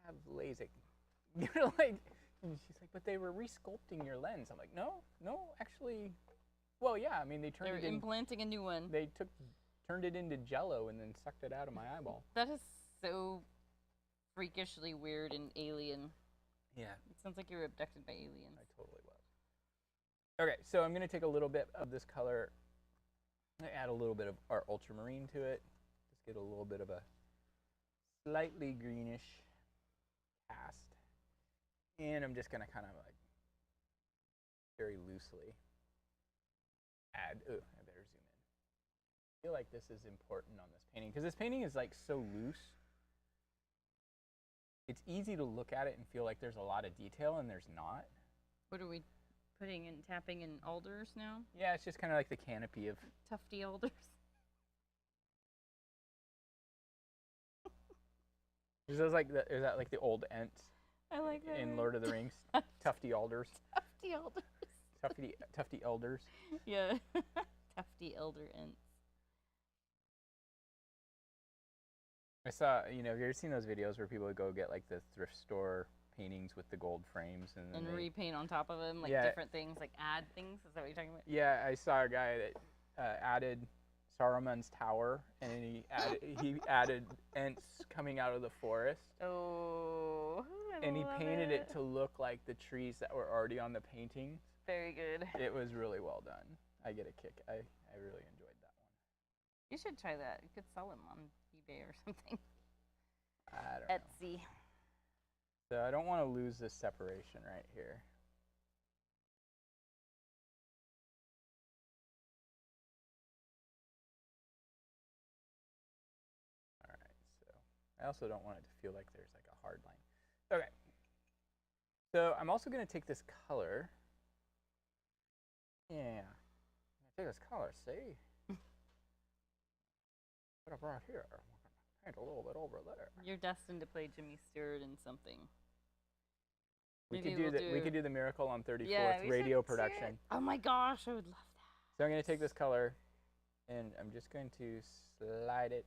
have LASIK. You know, like, and she's like, but they were resculpting your lens. I'm like, no, actually, well, yeah. I mean, they were implanting a new one. They turned it into Jello and then sucked it out of my eyeball. That is so freakishly weird and alien. Yeah. It sounds like you were abducted by aliens. I totally was. Okay, so I'm going to take a little bit of this color, add a little bit of our ultramarine to it, just get a little bit of a slightly greenish cast. And I'm just going to kind of like very loosely add, I better zoom in. I feel like this is important on this painting because this painting is like so loose. It's easy to look at it and feel like there's a lot of detail, and there's not. What are we putting in, tapping in alders now? Yeah, it's just kind of like the canopy of tufty alders. Is that like the old Ents? I like that in word. Lord of the Rings. Tufty alders. Tufty alders. Tufty elders. Yeah. Tufty elder Ents. I saw, have you ever seen those videos where people would go get like the thrift store paintings with the gold frames and repaint on top of them, like different things, like add things? Is that what you're talking about? Yeah, I saw a guy that added Saruman's tower, and he added Ents coming out of the forest. Oh, and he painted it to look like the trees that were already on the painting. Very good. It was really well done. I get a kick. I really enjoyed that one. You should try that. You could sell them on eBay or something. I don't know. Etsy. So I don't want to lose this separation right here. I also don't want it to feel like there's like a hard line. Okay. So I'm also going to take this color. Yeah. I'm going to take this color, see? What I brought here. I'm going to paint a little bit over there. You're destined to play Jimmy Stewart in something. We could do the Miracle on 34th radio production. Oh my gosh, I would love that. So I'm going to take this color, and I'm just going to slide it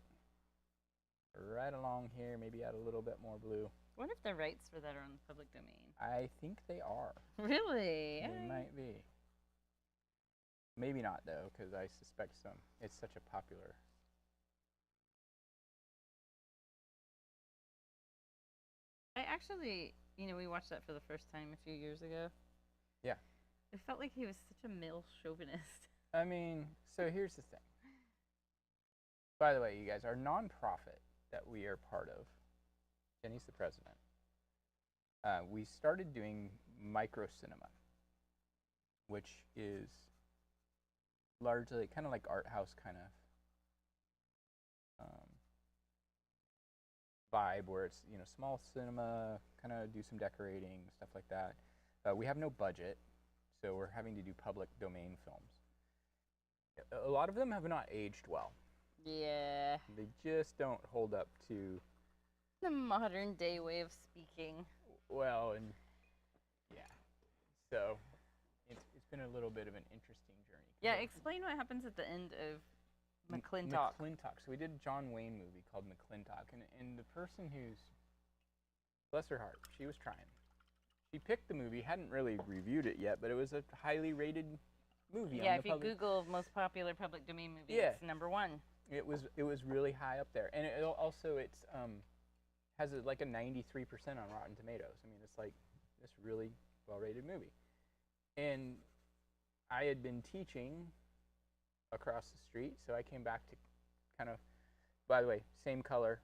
right along here. Maybe add a little bit more blue. I wonder if the rights for that are on the public domain. I think they are. Really? They might be. Maybe not, though, because I suspect some. It's such a popular. I actually, we watched that for the first time a few years ago. Yeah. It felt like he was such a male chauvinist. I mean, so here's the thing. By the way, you guys, our nonprofit that we are part of, Jenny's the president, we started doing micro cinema, which is largely kind of like art house kind of vibe, where it's small cinema, kind of do some decorating, stuff like that. We have no budget, so we're having to do public domain films. A lot of them have not aged well. Yeah. They just don't hold up to the modern day way of speaking. Well, and yeah, so it's been a little bit of an interesting journey. Yeah, explain what happens at the end of McClintock. McClintock. So we did a John Wayne movie called McClintock, and the person who's, bless her heart, she was trying. She picked the movie, hadn't really reviewed it yet, but it was a highly rated movie. Yeah, if you Google most popular public domain movie, it's #1. It was really high up there, and it also has like a 93% on Rotten Tomatoes. I mean, it's like this really well-rated movie. And I had been teaching across the street, so I came back to kind of, by the way, same color.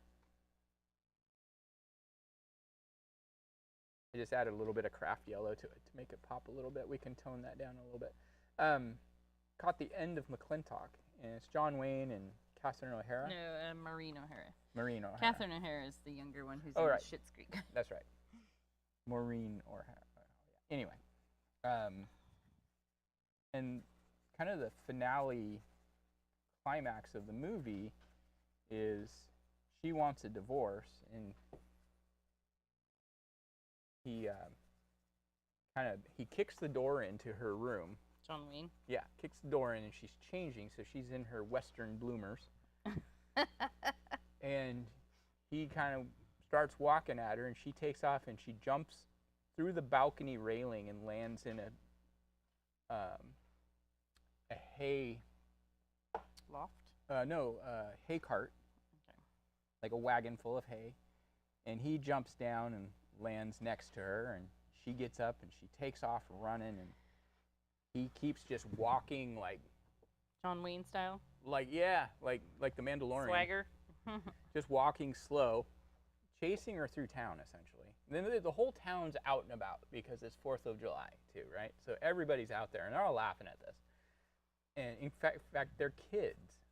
I just added a little bit of craft yellow to it to make it pop a little bit. We can tone that down a little bit. Caught the end of McClintock, and it's John Wayne and Catherine O'Hara. No, Maureen O'Hara. Maureen O'Hara. Catherine O'Hara is the younger one who's in Schitt's Creek. That's right. Maureen O'Hara. Anyway, and kind of the finale climax of the movie is she wants a divorce, and he kicks the door into her room. John Wayne? Yeah, kicks the door in, and she's changing, so she's in her Western bloomers. And he kind of starts walking at her, and she takes off, and she jumps through the balcony railing and lands in a hay loft. Hay cart. Okay. Like a wagon full of hay, and he jumps down and lands next to her, and she gets up and she takes off running, and he keeps just walking like John Wayne style. Like the Mandalorian. Swagger. Just walking slow, chasing her through town, essentially. And then the whole town's out and about because it's 4th of July, too, right? So everybody's out there, and they're all laughing at this. And in fact, their kids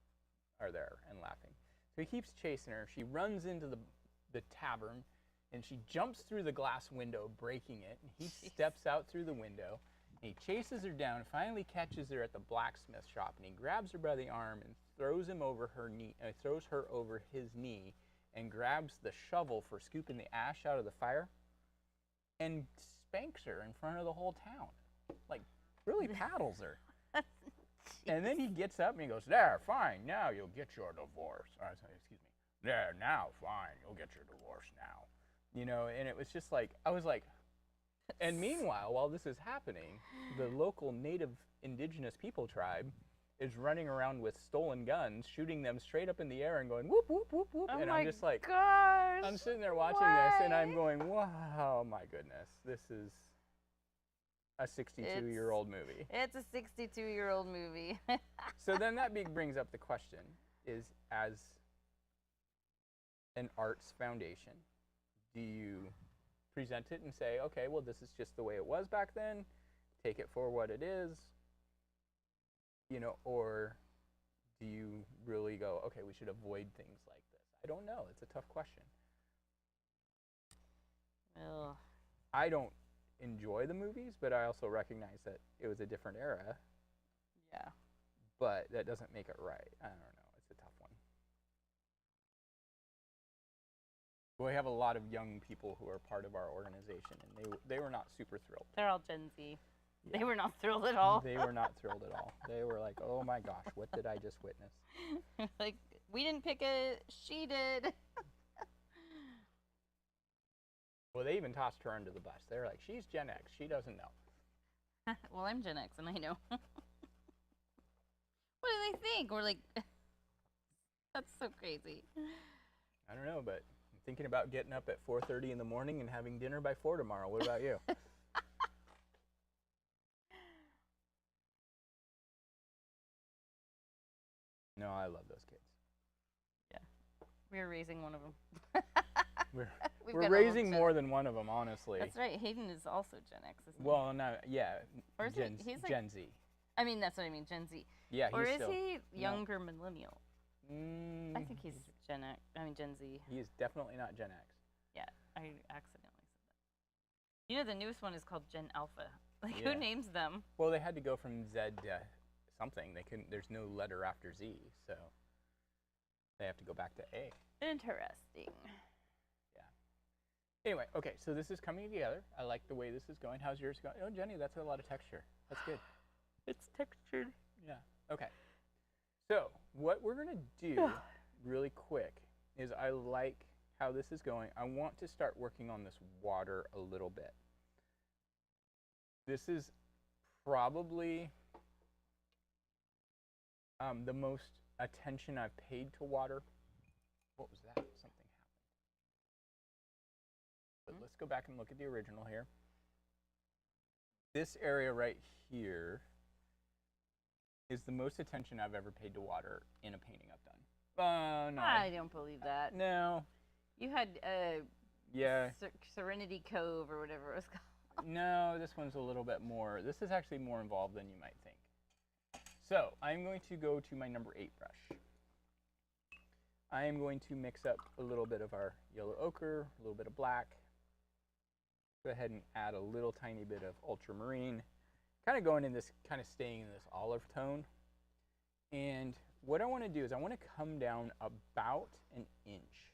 are there and laughing. So he keeps chasing her. She runs into the tavern, and she jumps through the glass window, breaking it. And he steps out through the window, and he chases her down, and finally catches her at the blacksmith shop, and he grabs her by the arm and throws her over his knee, and grabs the shovel for scooping the ash out of the fire, and spanks her in front of the whole town. Like, really paddles her. And then he gets up and he goes, "There, fine, now you'll get your divorce." Excuse me. "There, now, fine, you'll get your divorce now." And it was just like, I was like, and meanwhile, while this is happening, the local native indigenous people tribe is running around with stolen guns, shooting them straight up in the air and going, "Whoop, whoop, whoop, whoop." Oh, and I'm just like, gosh, I'm sitting there watching this, and I'm going, wow, my goodness, this is a 62-year-old movie. It's a 62-year-old movie. So then that brings up the question, is as an arts foundation, do you present it and say, okay, well, this is just the way it was back then, take it for what it is, or do you really go, okay, we should avoid things like this? I don't know. It's a tough question. Ugh. I don't enjoy the movies, but I also recognize that it was a different era. Yeah. But that doesn't make it right. I don't know. It's a tough one. We have a lot of young people who are part of our organization, and they were not super thrilled. They're all Gen Z. Yeah. They were not thrilled at all. They were not thrilled at all. They were like, oh my gosh, what did I just witness? Like, we didn't pick it, she did. Well, they even tossed her under the bus. They're like, she's Gen X. She doesn't know. Well, I'm Gen X, and I know. What do they think? We're like, that's so crazy. I don't know, but I'm thinking about getting up at 4:30 in the morning and having dinner by 4 tomorrow. What about you? No, I love those kids. Yeah. We're raising one of them. We're raising more than one of them, honestly. That's right. Hayden is also Gen X, isn't well, no, yeah, or is Gen, he's like, Gen Z. I mean, that's what I mean, Gen Z. Yeah, or is still, he younger millennial? I think he's he's Gen X. I mean, Gen Z. He is definitely not Gen X. Yeah, I accidentally said that. You know, the newest one is called Gen Alpha. Like, Yeah. who names them? Well, they had to go from Z to something. They couldn't. There's no letter after Z, so they have to go back to A. Interesting. Anyway, okay, so this is coming together. I like the way this is going. How's yours going? Oh, Jenny, that's a lot of texture. That's good. It's textured. Yeah. Okay. So what we're gonna do really quick is I like how this is going. I want to start working on this water a little bit. This is probably the most attention I've paid to water. What was that? Something happened. But let's go back and look at the original here. This area right here is the most attention I've ever paid to water in a painting I've done. No. I don't believe that. No. You had Yeah. Serenity Cove or whatever it was called. No, this one's a little bit more. This is actually more involved than you might think. So I'm going to go to my number 8 brush. I am going to mix up a little bit of our yellow ochre, a little bit of black. Go ahead and add a little tiny bit of ultramarine. Kind of going in this, kind of staying in this olive tone. And what I want to do is I want to come down about an inch.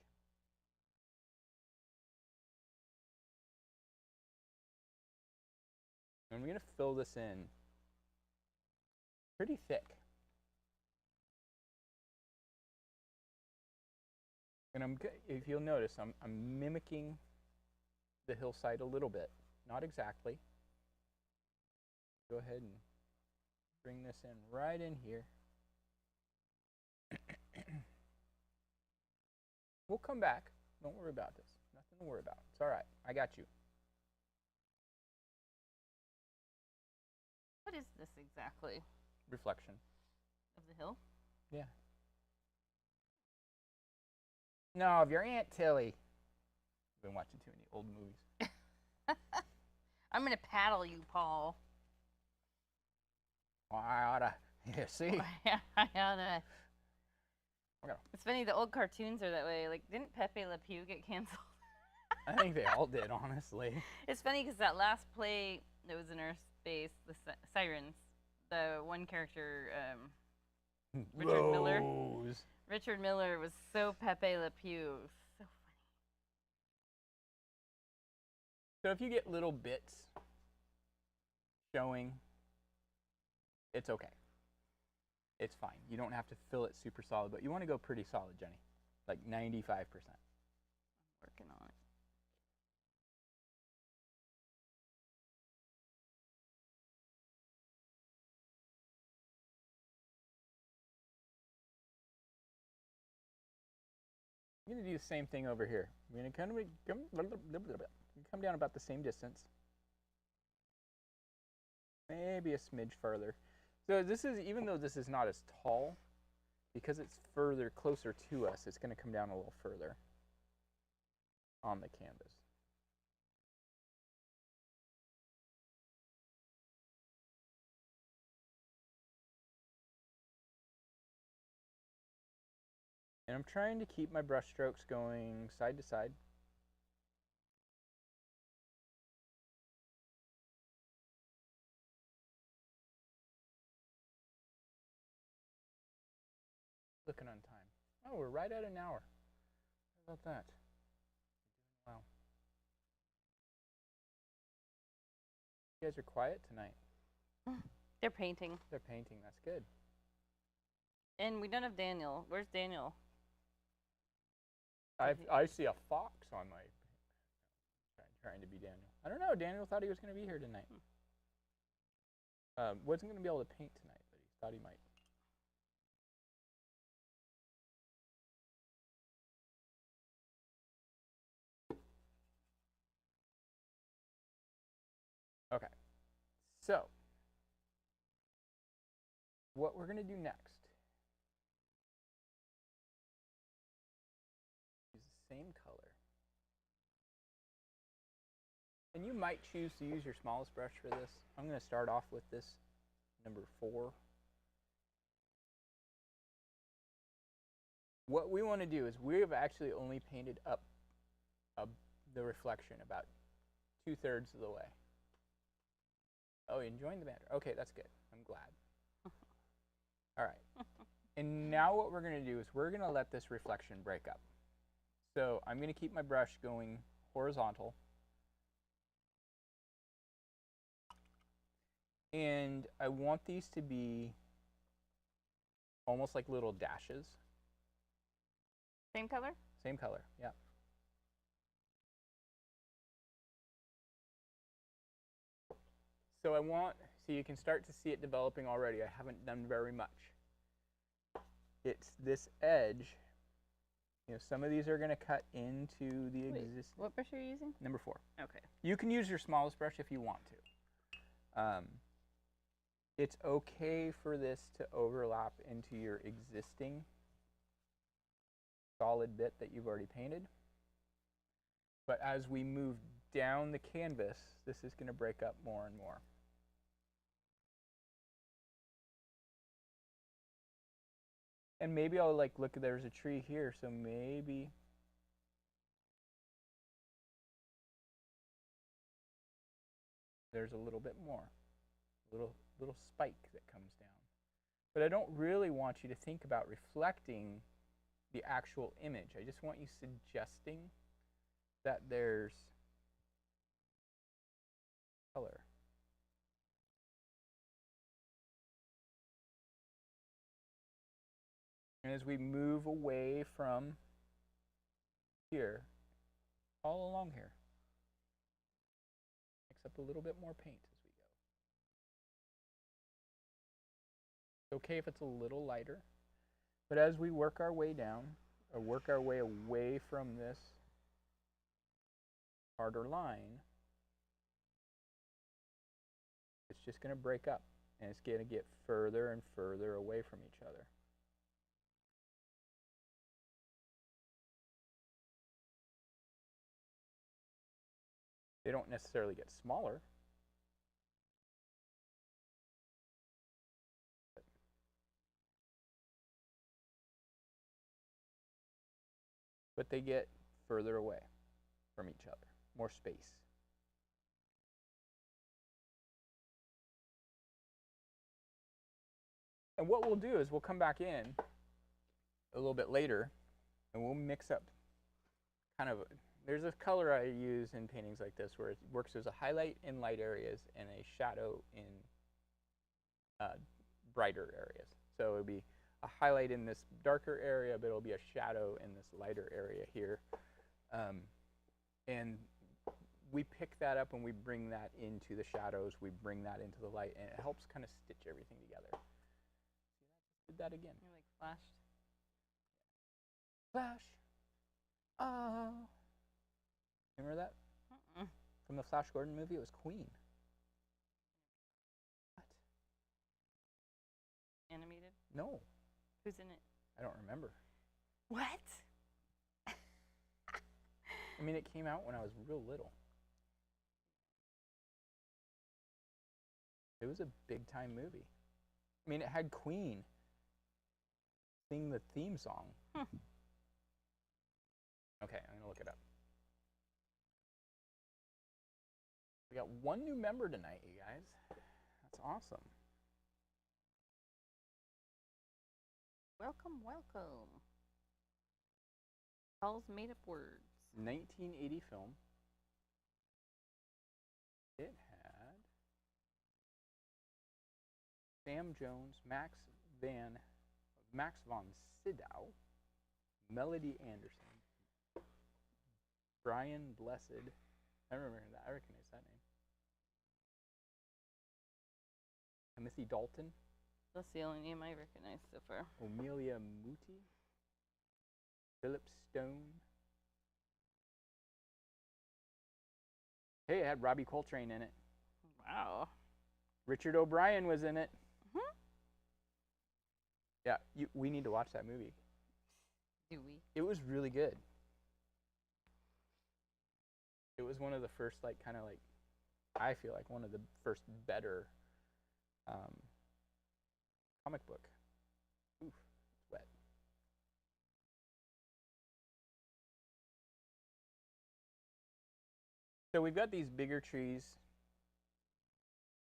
And we're going to fill this in pretty thick. And if you'll notice, I'm mimicking the hillside a little bit, not exactly. Go ahead and bring this in right in here. We'll come back. Don't worry about this. Nothing to worry about. It's all right. I got you. What is this exactly? Reflection. Of the hill? Yeah. No, of your Aunt Tilly. I've been watching too many old movies. I'm going to paddle you, Paul. Well, I oughta. Yeah, see? I oughta. Okay. It's funny, the old cartoons are that way. Like, didn't Pepe Le Pew get canceled? I think they all did, honestly. It's funny because that last play that was in our space, the Sirens, the one character, Richard Miller. Richard Miller was so Pepe Le Pew. So funny. So if you get little bits showing, it's okay. It's fine. You don't have to fill it super solid, but you want to go pretty solid, Jenny. Like 95%. Working on it. I'm going to do the same thing over here. I'm going to come down about the same distance. Maybe a smidge further. So this is, even though this is not as tall, because it's further, closer to us, it's going to come down a little further on the canvas. And I'm trying to keep my brush strokes going side to side. looking on time. Oh, we're right at an hour. How about that? Wow. You guys are quiet tonight. They're painting. They're painting. That's good. And we don't have Daniel. Where's Daniel? I see a fox on my trying to be Daniel. I don't know. Daniel thought he was going to be here tonight. Wasn't going to be able to paint tonight, but he thought he might. Okay. So, what we're going to do next is the same color. And you might choose to use your smallest brush for this. I'm going to start off with this number 4. What we want to do is we have actually only painted up the reflection about 2/3 of the way. Oh, you're enjoying the banter. Okay, that's good. I'm glad. All right. And now what we're going to do is we're going to let this reflection break up. So I'm going to keep my brush going horizontal. And I want these to be almost like little dashes. Same color? Same color, yeah. So so you can start to see it developing already. I haven't done very much. It's this edge. You know, some of these are going to cut into the existing. What brush are you using? Number 4. Okay. You can use your smallest brush if you want to. It's okay for this to overlap into your existing solid bit that you've already painted. But as we move down the canvas, this is going to break up more and more. And maybe I'll look, there's a tree here, so maybe there's a little bit more, little spike that comes down. But I don't really want you to think about reflecting the actual image. I just want you suggesting that there's color. And as we move away from here, all along here, mix up a little bit more paint as we go. It's okay if it's a little lighter, but as we work our way down, or work our way away from this harder line, it's just going to break up, and it's going to get further and further away from each other. They don't necessarily get smaller. But they get further away from each other, more space. And what we'll do is we'll come back in a little bit later and we'll mix up kind of there's a color I use in paintings like this where it works as a highlight in light areas and a shadow in brighter areas. So it'll be a highlight in this darker area, but it'll be a shadow in this lighter area here. And we pick that up and we bring that into the shadows, we bring that into the light, and it helps kind of stitch everything together. Did that again. You're like flashed. Flash. Oh. Remember that? From the Flash Gordon movie? It was Queen. What? Animated? No. Who's in it? I don't remember. What? I mean, it came out when I was real little. It was a big-time movie. I mean, it had Queen sing the theme song. Okay, I'm going to look it up. We got one new member tonight, you guys. That's awesome. Welcome, welcome. Paul's made up words. 1980 film. It had Sam Jones, Max von Sydow, Melody Anderson, Brian Blessed. I remember that. I recognize that name. Timothy Dalton, That's the only name I recognize so far. Amelia Muti, Philip Stone. Hey, it had Robbie Coltrane in it. Wow. Richard O'Brien was in it. Mhm. Yeah, we need to watch that movie. Do we? It was really good. It was one of the first, like, kind of like, I feel like one of the first better comic book. Oof, it's wet. So we've got these bigger trees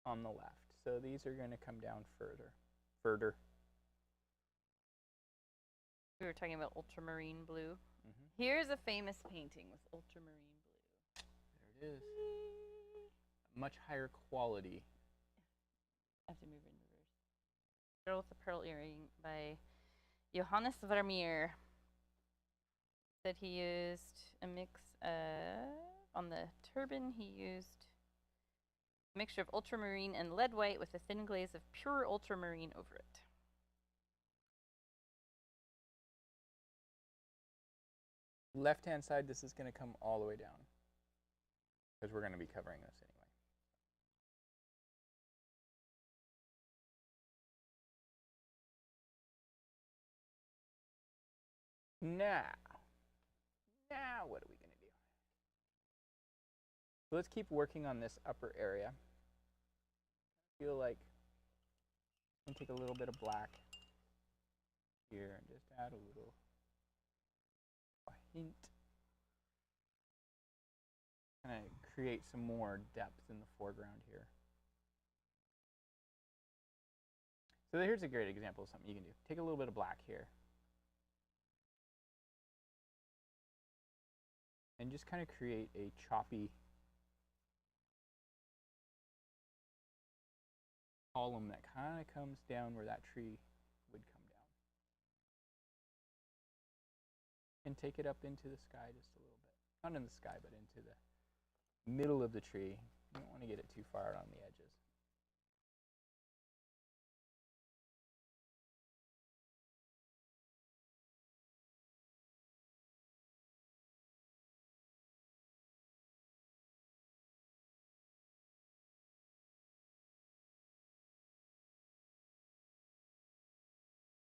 on the left. So these are going to come down further. We were talking about ultramarine blue. Mm-hmm. Here's a famous painting with ultramarine blue. There it is. Much higher quality. I have to move in reverse. Girl with the Pearl Earring by Johannes Vermeer. That he used a mix on the turban. He used a mixture of ultramarine and lead white with a thin glaze of pure ultramarine over it. Left-hand side, this is going to come all the way down because we're going to be covering this anyway. Now what are we going to do? So let's keep working on this upper area. I feel like I'm going to take a little bit of black here and just add a hint. Kind of create some more depth in the foreground here. So here's a great example of something you can do. Take a little bit of black here. And just kind of create a choppy column that kind of comes down where that tree would come down. And take it up into the sky just a little bit. Not in the sky, but into the middle of the tree. You don't want to get it too far out on the edges.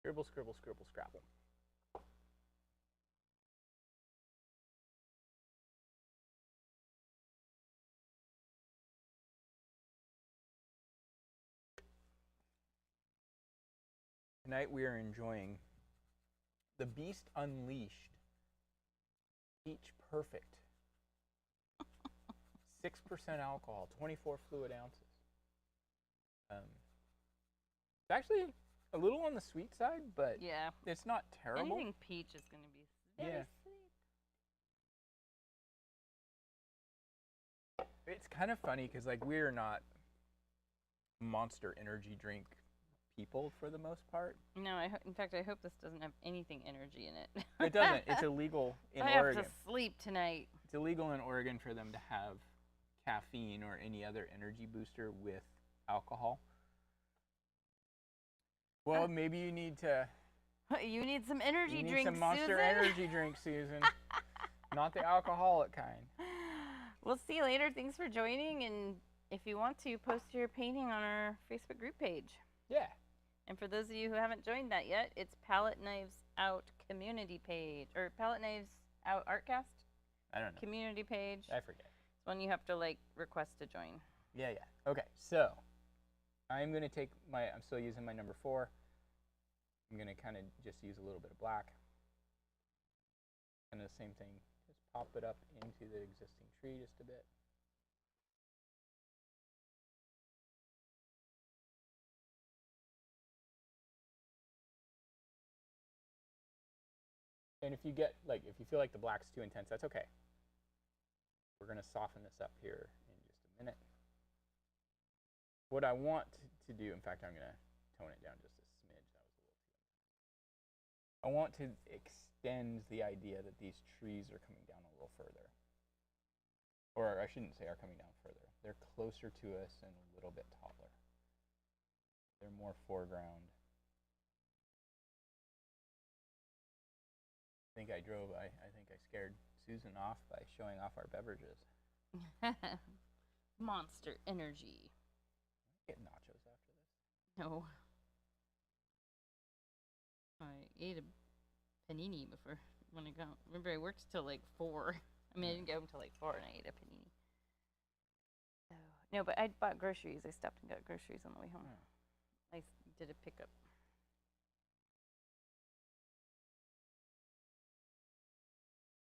Scribble, scribble, scribble, scrabble. Tonight we are enjoying The Beast Unleashed. Peach Perfect. 6% alcohol, 24 fluid ounces. It's actually a little on the sweet side, but yeah, it's not terrible. Anything peach is going to be very sweet. It's kind of funny because, like, we're not Monster energy drink people for the most part. No, in fact, I hope this doesn't have anything energy in it. It doesn't. It's illegal in I Oregon. have to sleep tonight. It's illegal in Oregon for them to have caffeine or any other energy booster with alcohol. Well, maybe you need to. You need some energy you need drinks, some Monster Susan. energy drink, Susan. Not the alcoholic kind. We'll see you later. Thanks for joining. And if you want to, post your painting on our Facebook group page. Yeah. And for those of you who haven't joined that yet, it's Palette Knives Out community page, or Palette Knives Out Artcast. I don't know. Community page. I forget. It's one you have to, like, request to join. Yeah. Okay, so I'm going to take I'm still using my number 4. I'm going to kind of just use a little bit of black. And the same thing, just pop it up into the existing tree just a bit. And if you get, like, if you feel like the black's too intense, that's okay. We're going to soften this up here in just a minute. What I want to do, in fact, I'm going to tone it down just a smidge. That was a little too. I want to extend the idea that these trees are coming down a little further. Or I shouldn't say are coming down further. They're closer to us and a little bit taller. They're more foreground. I think I scared Susan off by showing off our beverages. Monster energy. Get nachos after this. No. I ate a panini before when I got. Remember, I worked till like 4. I mean, I didn't get home till like 4, and I ate a panini. So, no, but I bought groceries. I stopped and got groceries on the way home. I did a pickup.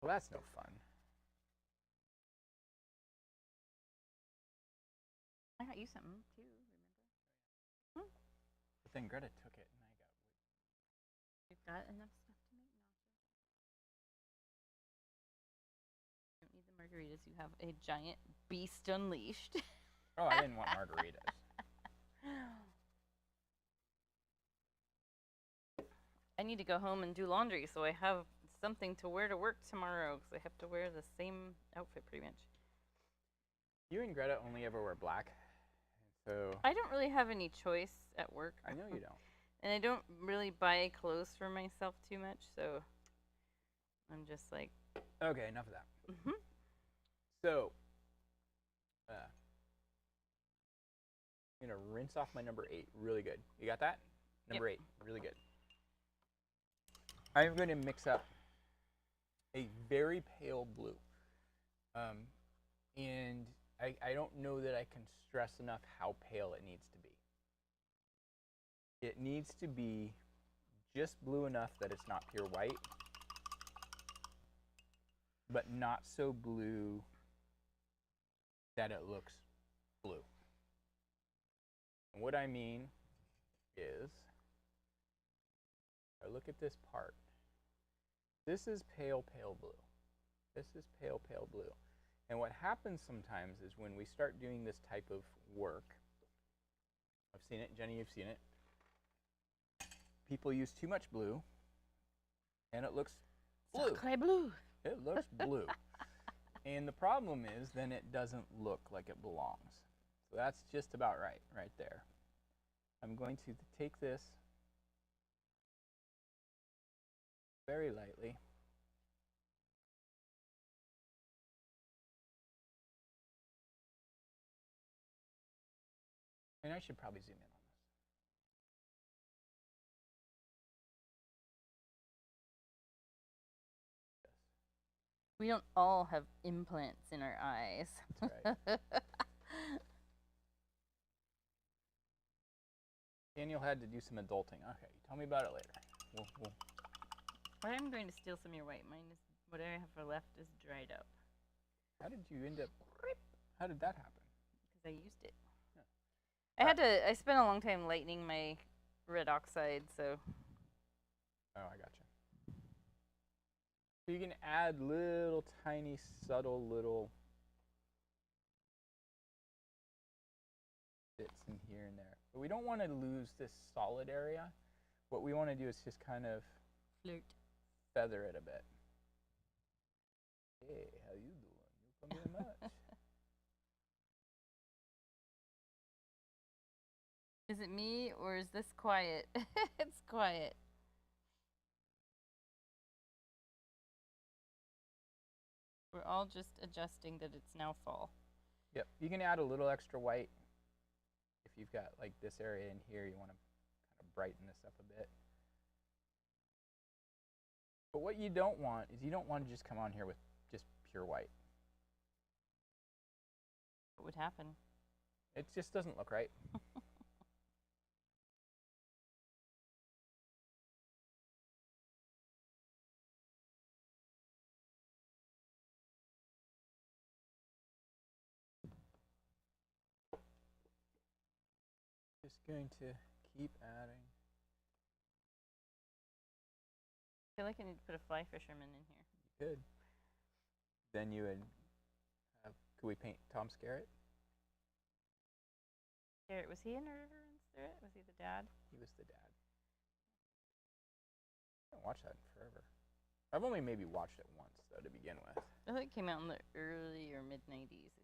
Well, that's no fun. I got you something too, remember? But then Greta took it, and I got. You've got enough stuff to make nachos. You don't need the margaritas. You have a giant beast unleashed. Oh, I didn't want margaritas. I need to go home and do laundry, so I have something to wear to work tomorrow, because I have to wear the same outfit pretty much. You and Greta only ever wear black, so. I don't really have any choice at work. I know you don't. And I don't really buy clothes for myself too much, so I'm just like. Okay, enough of that. Mm-hmm. So, I'm going to rinse off my number 8 really good. You got that? Number 8, really good. I'm going to mix up a very pale blue. And I don't know that I can stress enough how pale it needs to be. It needs to be just blue enough that it's not pure white, but not so blue that it looks blue. And what I mean is, I look at this part. This is pale, pale blue. This is pale, pale blue. And what happens sometimes is when we start doing this type of work, I've seen it, Jenny, you've seen it. People use too much blue, and it looks blue. Sacre bleu. It looks blue. And the problem is then it doesn't look like it belongs. So that's just about right there. I'm going to take this very lightly. And I should probably zoom in on this. Yes. We don't all have implants in our eyes. That's right. Daniel had to do some adulting. Okay, tell me about it later. We'll I'm going to steal some of your white. Mine is, what I have for left is dried up. How did you end up? How did that happen? Because I used it. I spent a long time lightening my red oxide, so. Oh, I gotcha. So you can add little tiny, subtle little bits in here and there. But we don't want to lose this solid area. What we want to do is just kind of flirt, feather it a bit. Hey, how you doing? You come in much? Is it me or is this quiet? It's quiet. We're all just adjusting that it's now fall. Yep. You can add a little extra white if you've got like this area in here. You want to kind of brighten this up a bit. But what you don't want is you don't want to just come on here with just pure white. What would happen? It just doesn't look right. Just going to keep adding. feel like I need to put a fly fisherman in here. Good. Then you would. Could we paint Tom Skerritt? Garrett, was he in River and Spirit? Was he the dad? He was the dad. I haven't watched that in forever. I've only maybe watched it once, though, to begin with. I think it came out in the early or mid 90s, I think.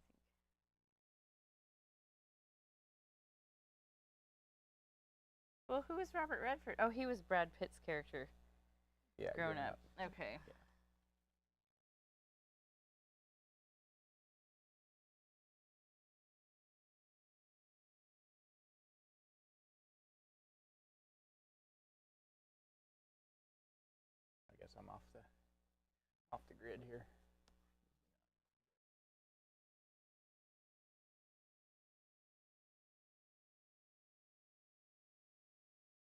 Well, who was Robert Redford? Oh, he was Brad Pitt's character. Yeah. Grown up. Okay. Yeah. I guess I'm off the grid here.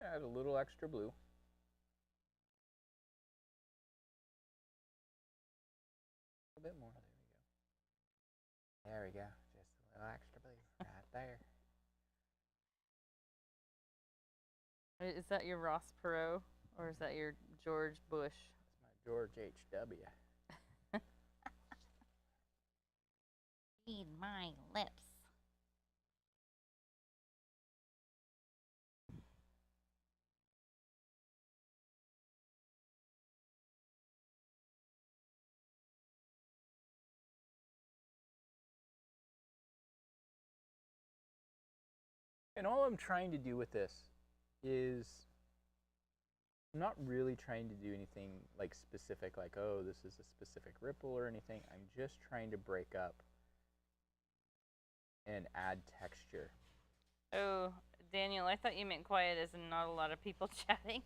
Add a little extra blue. A bit more. There we go. Just a little extra blue right there. Is that your Ross Perot or is that your George Bush? That's my George H.W. Read my lips. And all I'm trying to do with this is I'm not really trying to do anything like specific, like, oh, this is a specific ripple or anything. I'm just trying to break up and add texture. Oh, Daniel, I thought you meant quiet as in not a lot of people chatting.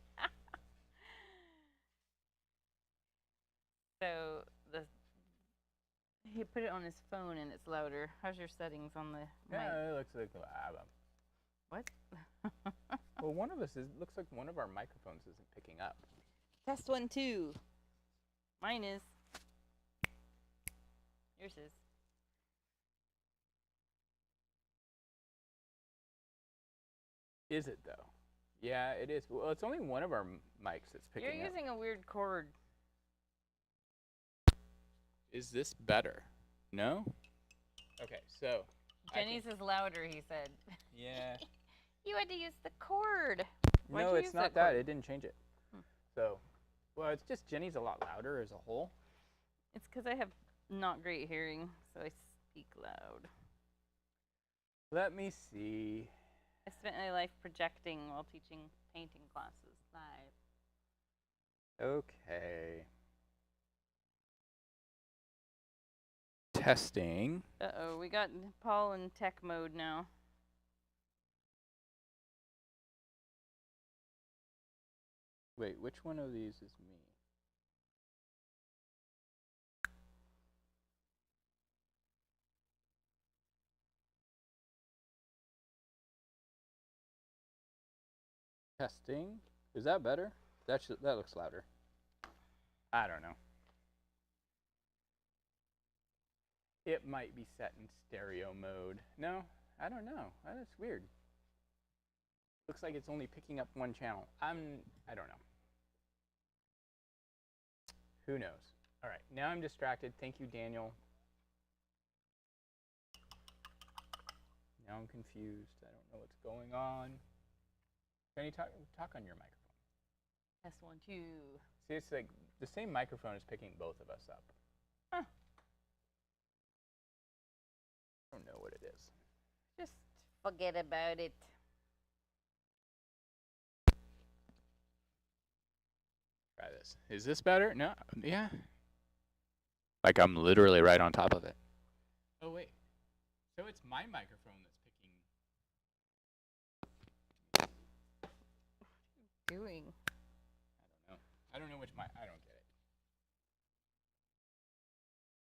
So he put it on his phone and it's louder. How's your settings on the mic? Yeah, it looks like What? well, looks like one of our microphones isn't picking up. Test 1, 2. Mine is. Yours is. Is it though? Yeah, it is. Well, it's only one of our mics that's picking up. You're using a weird cord. Is this better? No? Okay, so. Jenny's is louder, he said. Yeah. You had to use the cord. Why'd No, you it's use not that. that. It didn't change it. So, well, it's just Jenny's a lot louder as a whole. It's because I have not great hearing, so I speak loud. Let me see. I spent my life projecting while teaching painting classes live. Okay. Testing. Uh-oh, we got Paul in tech mode now. Wait, which one of these is me? Testing. Is that better? That looks louder. I don't know. It might be set in stereo mode. No, I don't know. That's weird. Looks like it's only picking up one channel. I don't know. Who knows? All right, now I'm distracted. Thank you, Daniel. Now I'm confused. I don't know what's going on. Can you talk on your microphone? Test 1, 2. See, it's like the same microphone is picking both of us up. Huh. I don't know what it is. Just forget about it. Try this. Is this better? No. Yeah. Like I'm literally right on top of it. Oh, wait. So it's my microphone that's picking. Doing. I don't know. I don't know which I don't get it.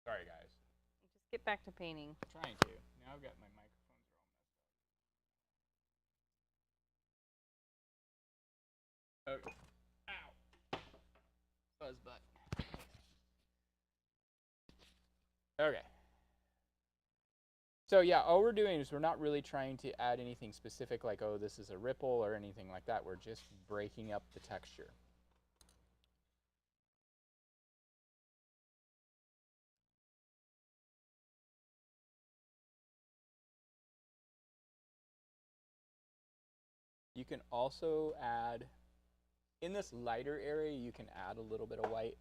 Sorry, guys. Just get back to painting. I'm trying to. Now I've got my microphones are all messed up. Oh. Ow. Buzz butt. Okay. So yeah, all we're doing is we're not really trying to add anything specific like, oh, this is a ripple or anything like that. We're just breaking up the texture. You can also add, in this lighter area, you can add a little bit of white.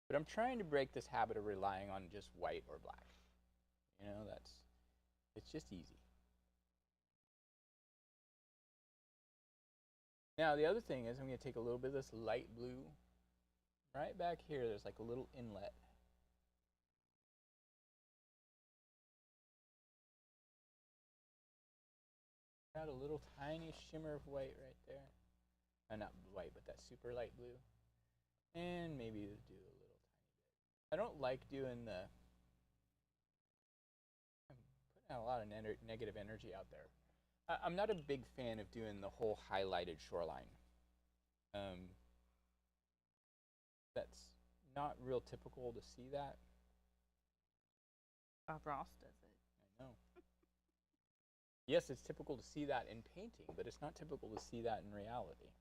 But I'm trying to break this habit of relying on just white or black. You know, it's just easy. Now, the other thing is I'm going to take a little bit of this light blue. Right back here, there's like a little inlet. Got a little tiny shimmer of white right there. Not white, but that super light blue. And maybe do a little tiny bit. I don't like doing the... I'm putting out a lot of negative energy out there. I'm not a big fan of doing the whole highlighted shoreline. That's not real typical to see that. Bob Ross does it. I know. Yes, it's typical to see that in painting, but it's not typical to see that in reality.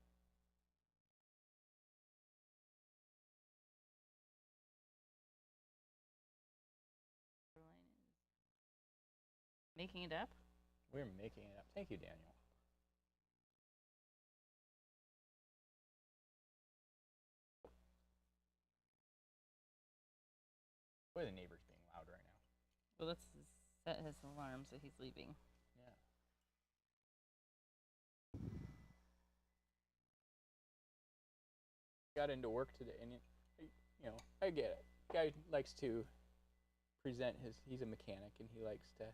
Making it up? We're making it up. Thank you, Daniel. Boy, the neighbor's being loud right now. Well, let's set his alarm so he's leaving. Yeah. Got into work today, and you know, I get it. Guy likes to present he's a mechanic, and he likes to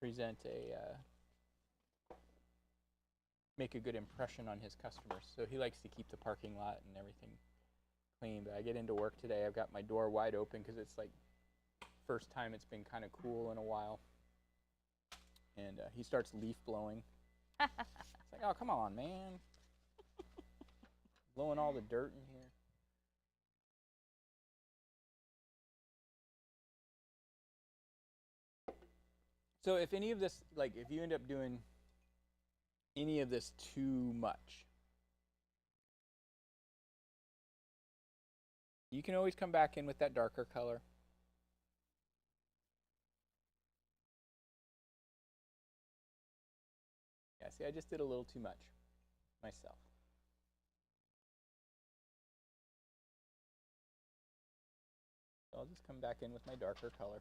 present make a good impression on his customers. So he likes to keep the parking lot and everything clean. But I get into work today, I've got my door wide open because it's like first time it's been kind of cool in a while. And he starts leaf blowing. It's like, oh, come on, man. Blowing all the dirt in here. So if any of this, like if you end up doing any of this too much, you can always come back in with that darker color. Yeah, see, I just did a little too much myself. So I'll just come back in with my darker color.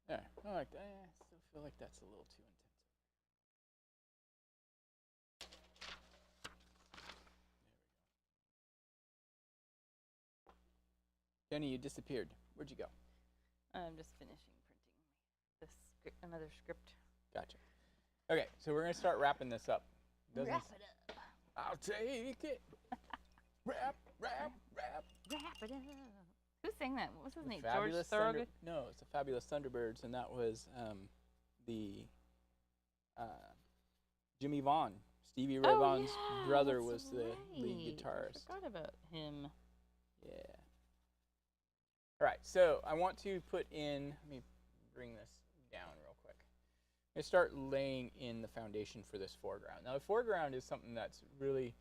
There, I like that. I still feel like that's a little too intense. There we go. Jenny, you disappeared. Where'd you go? I'm just finishing printing another script. Gotcha. Okay, so we're going to start wrapping this up. Wrap it up. I'll take it. Wrap. Wrap it up. Who sang that? What was his name? Fabulous George Thorogood? No, it's the Fabulous Thunderbirds, and that was the Jimmy Vaughn. Stevie Ray Vaughan's brother was the lead guitarist. I forgot about him. Yeah. All right, so I want to put in, let me bring this down real quick. I'm going to start laying in the foundation for this foreground. Now, the foreground is something that's really,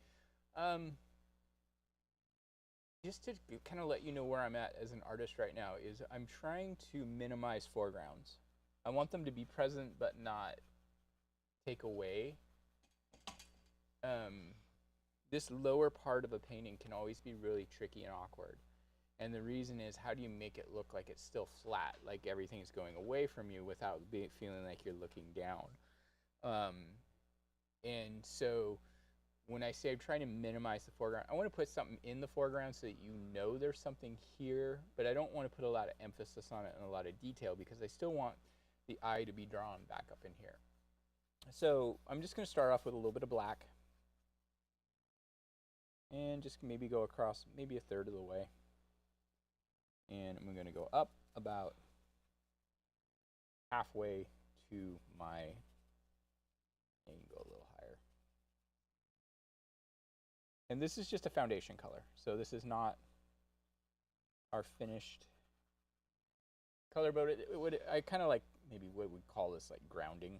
just to kind of let you know where I'm at as an artist right now, is I'm trying to minimize foregrounds. I want them to be present but not take away. This lower part of a painting can always be really tricky and awkward. And the reason is, how do you make it look like it's still flat, like everything's going away from you without feeling like you're looking down? And so when I say I'm trying to minimize the foreground, I want to put something in the foreground so that you know there's something here, but I don't want to put a lot of emphasis on it and a lot of detail because I still want the eye to be drawn back up in here. So I'm just going to start off with a little bit of black and just maybe go across maybe a third of the way. And I'm going to go up about halfway to my, and go a little higher. And this is just a foundation color, so this is not our finished color, but I kind of like maybe what we'd call this like grounding.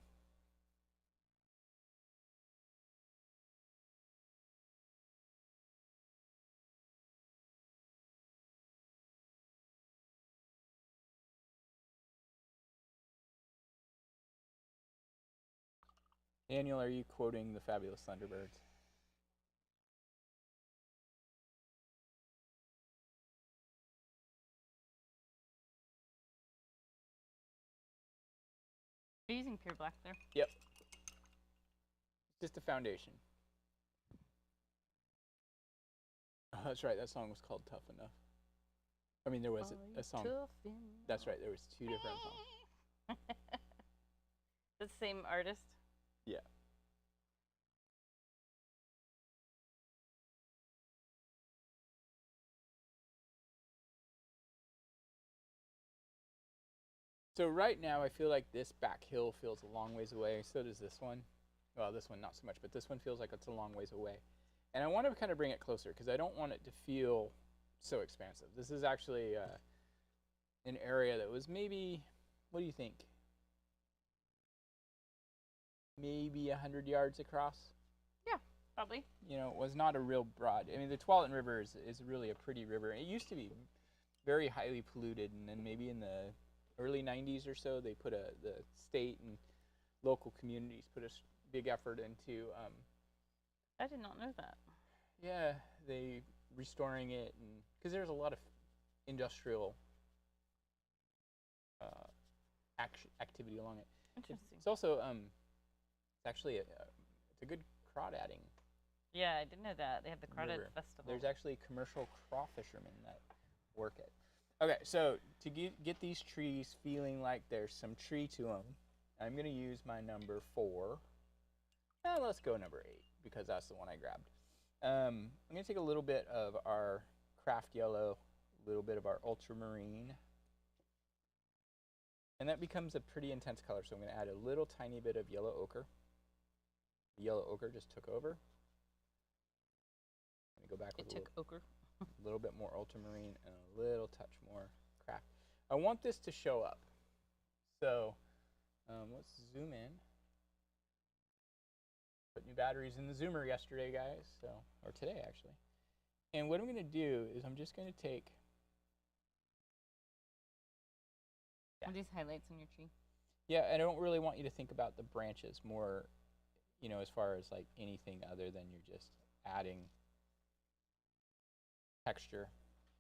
Daniel, are you quoting the Fabulous Thunderbirds? Are you using pure black there? Yep. Just a foundation. Oh, that's right. That song was called Tough Enough. I mean, there was a song. That's right. There was 2 different songs. The same artist? Yeah. So right now, I feel like this back hill feels a long ways away. So does this one. Well, this one not so much, but this one feels like it's a long ways away. And I want to kind of bring it closer because I don't want it to feel so expansive. This is actually an area that was maybe, what do you think? Maybe 100 yards across? Yeah, probably. You know, it was not a real broad. I mean, the Tualatin River is really a pretty river. It used to be very highly polluted, and then maybe in the early 90s or so, they put the state and local communities put a big effort into. I did not know that. Yeah, they restoring it, and because there's a lot of industrial activity along it. Interesting. It's also it's actually it's a good crawdadding. Yeah, I didn't know that. They have the Crawdad Festival. There's actually commercial craw fishermen that work it. Okay, so to get these trees feeling like there's some tree to them, I'm going to use my number 4. Let's go number 8 because that's the one I grabbed. I'm going to take a little bit of our craft yellow, a little bit of our ultramarine, and that becomes a pretty intense color. So I'm going to add a little tiny bit of yellow ochre. The yellow ochre just took over. Let me go back with a little bit more ultramarine and a little touch more craft. I want this to show up. So let's zoom in. Put new batteries in the zoomer yesterday, guys, or today actually. And what I'm going to do is I'm just going to take. Are these highlights on your tree? Yeah, and I don't really want you to think about the branches more, you know, as far as like anything other than you're just adding texture.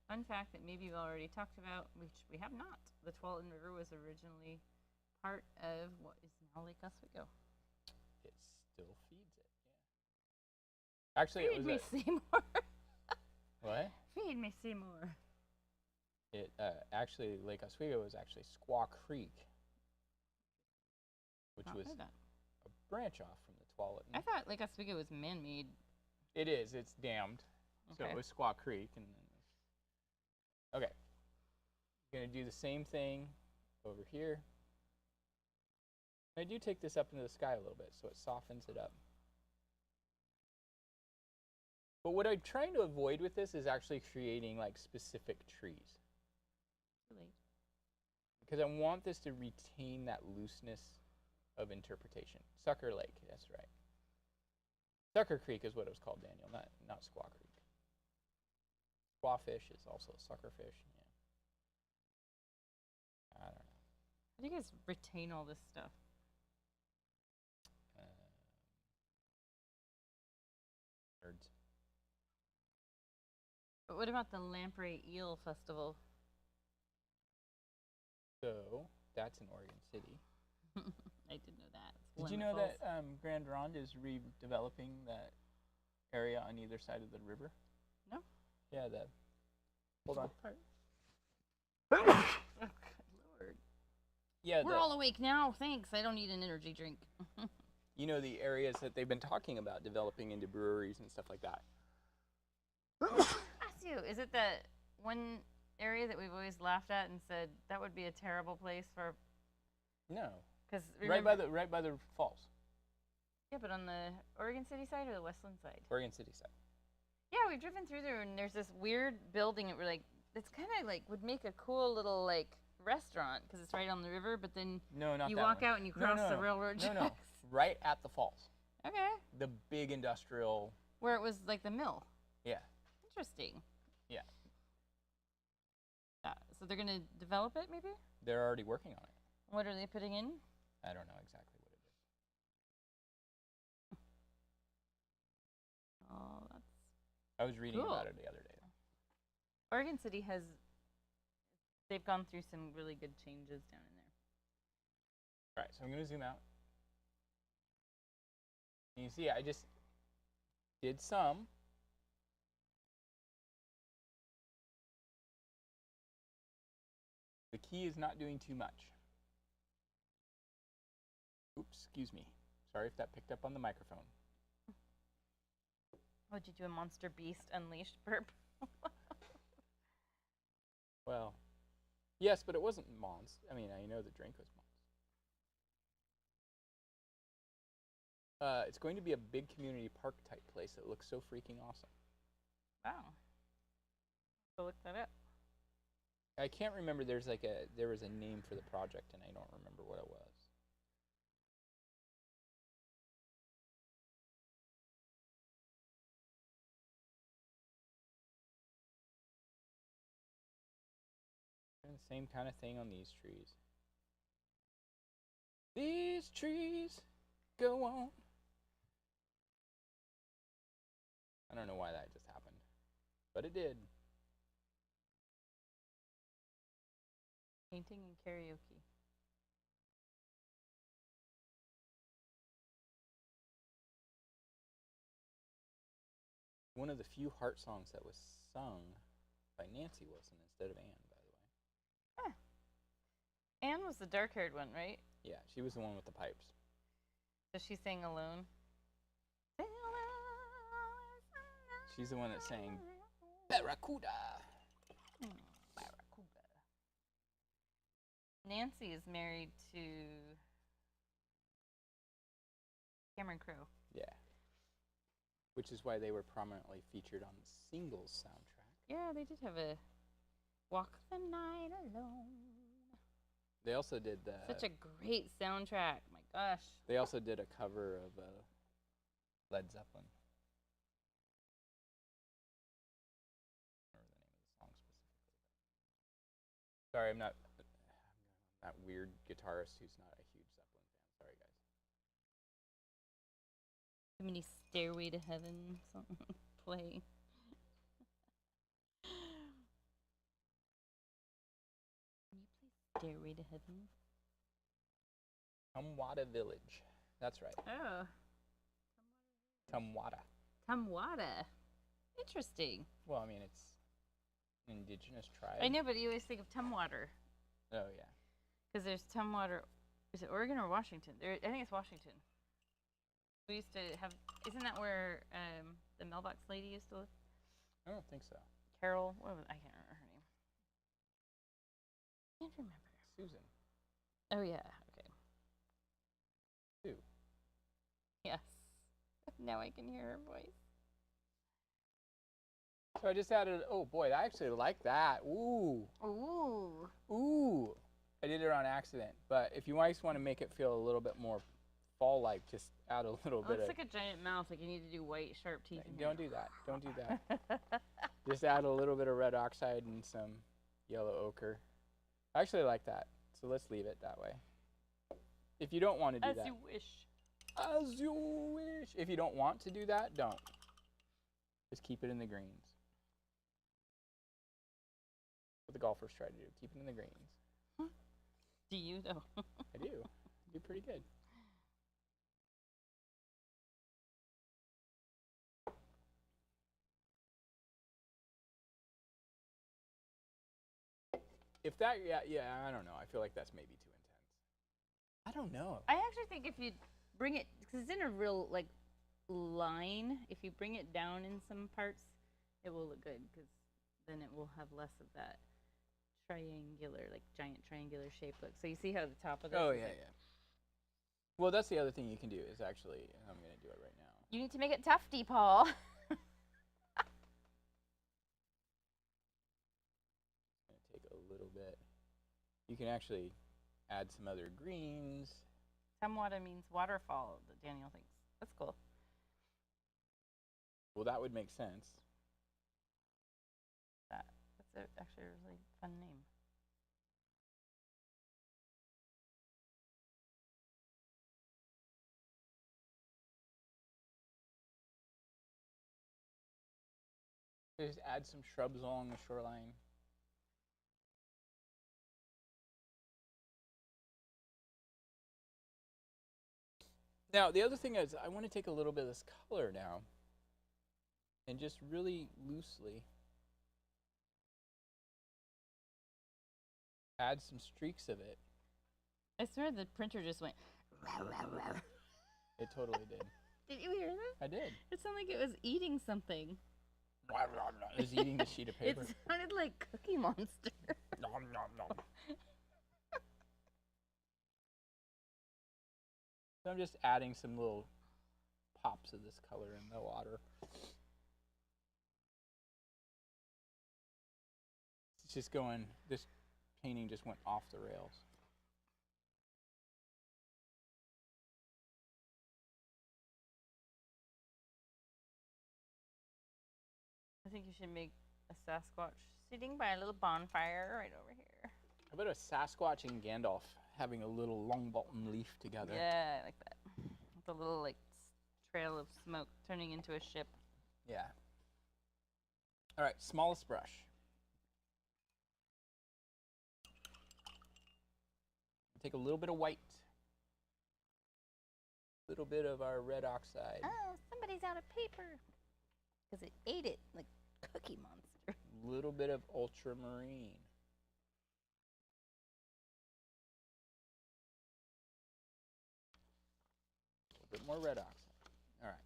Fun fact that maybe you've already talked about, which we have not. The Tualatin River was originally part of what is now Lake Oswego. It still feeds it, yeah. Actually, Feed me, Seymour. What? Feed me, Seymour. It actually, Lake Oswego was actually Squaw Creek, which was a branch off from the Tualatin. I thought Lake Oswego was man-made. It is. It's dammed. Okay. So it was Squaw Creek, and then okay. Going to do the same thing over here. I do take this up into the sky a little bit, so it softens it up. But what I'm trying to avoid with this is actually creating like specific trees. Really? Because I want this to retain that looseness of interpretation. Sucker Lake, that's right. Sucker Creek is what it was called, Daniel, not Squaw Creek. Squawfish is also a sucker fish, yeah. I don't know. How do you guys retain all this stuff? Nerds. But what about the Lamprey Eel Festival? So, that's in Oregon City. I did know that. Did you know that Grand Ronde is redeveloping that area on either side of the river? No. Yeah, hold on. Oh, good Lord. Yeah, we're all awake now. Thanks. I don't need an energy drink. You know the areas that they've been talking about developing into breweries and stuff like that. Ask you, is it that one area that we've always laughed at and said that would be a terrible place for? No. Because right by the falls. Yeah, but on the Oregon City side or the Westland side? Oregon City side. Yeah, we've driven through there, and there's this weird building that we're like it's kind of like would make a cool little like restaurant because it's right on the river. But then No, not you that walk one. out and you cross the railroad tracks. No, right at the falls. Okay. The big industrial. Where it was like the mill. Yeah. Interesting. Yeah. So they're gonna develop it, maybe? They're already working on it. What are they putting in? I don't know exactly what it is. Oh, that's I was reading cool. about it the other day. Oregon City has. They've gone through some really good changes down in there. All right, so I'm going to zoom out. And you see, I just did some. The key is not doing too much. Oops, excuse me. Sorry if that picked up on the microphone. Would you do a Monster Beast Unleashed burp? Well, yes, but it wasn't Mons. I mean, I know the drink was Mons. It's going to be a big community park type place that looks so freaking awesome. Wow. So look that up. I can't remember. There was a name for the project, and I don't remember what it was. And the same kind of thing on these trees. These trees go on. I don't know why that just happened, but it did. Painting and karaoke. One of the few heart songs that was sung by Nancy Wilson instead of Anne, by the way. Huh. Anne was the dark-haired one, right? Yeah, she was the one with the pipes. Does she sing Alone? She's the one that sang Barracuda. Barracuda. Nancy is married to Cameron Crowe. Yeah. Which is why they were prominently featured on the Singles soundtrack. Yeah, they did have a Walk the Night Alone. They also did the... Such a great soundtrack. My gosh. They also did a cover of Led Zeppelin. I don't remember the name of the song specifically. Sorry, I'm not that weird guitarist who's not a huge Zeppelin fan. Sorry, guys. Too many Stairway to Heaven songs play. Can you play Stairway to Heaven? Tumwada Village. That's right. Oh. Tumwada. Tumwada. Interesting. Well, I mean, it's an indigenous tribe. I know, but you always think of Tumwater. Oh, yeah. Because there's Tumwater. Is it Oregon or Washington? I think it's Washington. We used to have. Isn't that where the mailbox lady used to live? I don't think so. Carol. What was, I can't remember her name. Can't remember. Susan. Oh yeah. Okay. Sue. Yes. Now I can hear her voice. So I just added. Oh boy, I actually like that. Ooh. Ooh. Ooh. I did it on accident, but if you guys want to make it feel a little bit more fall-like, just add a little bit Looks of. like a giant mouth. Like you need to do white, sharp teeth. In Don't do that. Don't do that. Just add a little bit of red oxide and some yellow ochre. I actually like that, so let's leave it that way. If you don't want to do that. As you wish. As you wish. If you don't want to do that, don't. Just keep it in the greens. What the golfers try to do. Keep it in the greens. Do you though? I do. I do pretty good. If that, yeah, I don't know. I feel like that's maybe too intense. I don't know. I actually think if you bring it, because it's in a real like line, if you bring it down in some parts, it will look good because then it will have less of that triangular, like giant triangular shape look. So you see how the top of this? Oh is yeah, like, yeah. Well, that's the other thing you can do is actually, I'm gonna do it right now. You need to make it tufty, Paul. You can actually add some other greens. Tamwada means waterfall, that Daniel thinks. That's cool. Well, that would make sense. That's actually a really fun name. Just add some shrubs along the shoreline. Now, the other thing is I want to take a little bit of this color now and just really loosely add some streaks of it. I swear the printer just went. It totally did. Did you hear that? I did. It sounded like it was eating something. It was eating the sheet of paper. It sounded like Cookie Monster. Nom, nom, nom. So I'm just adding some little pops of this color in the water. It's just going, this painting just went off the rails. I think you should make a Sasquatch sitting by a little bonfire right over here. How about a Sasquatch and Gandalf having a little Longbottom leaf together? Yeah, I like that. With a little like trail of smoke turning into a ship. Yeah. All right, smallest brush. Take a little bit of white. A little bit of our red oxide. Oh, somebody's out of paper. Because it ate it like Cookie Monster. A little bit of ultramarine. A little bit more red oxide. All right.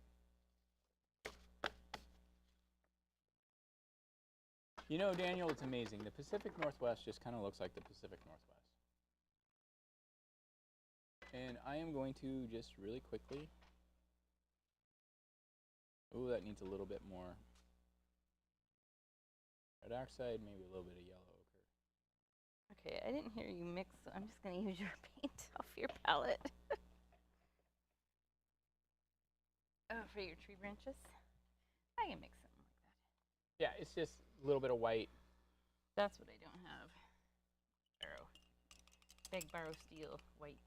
You know, Daniel, it's amazing. The Pacific Northwest just kind of looks like the Pacific Northwest. And I am going to just really quickly. Ooh, that needs a little bit more red oxide, maybe a little bit of yellow ochre. Okay, I didn't hear you mix, so I'm just going to use your paint off your palette. Oh, for your tree branches? I can mix something like that. Yeah, it's just a little bit of white. That's what I don't have. Barrow. Big Barrow Steel white.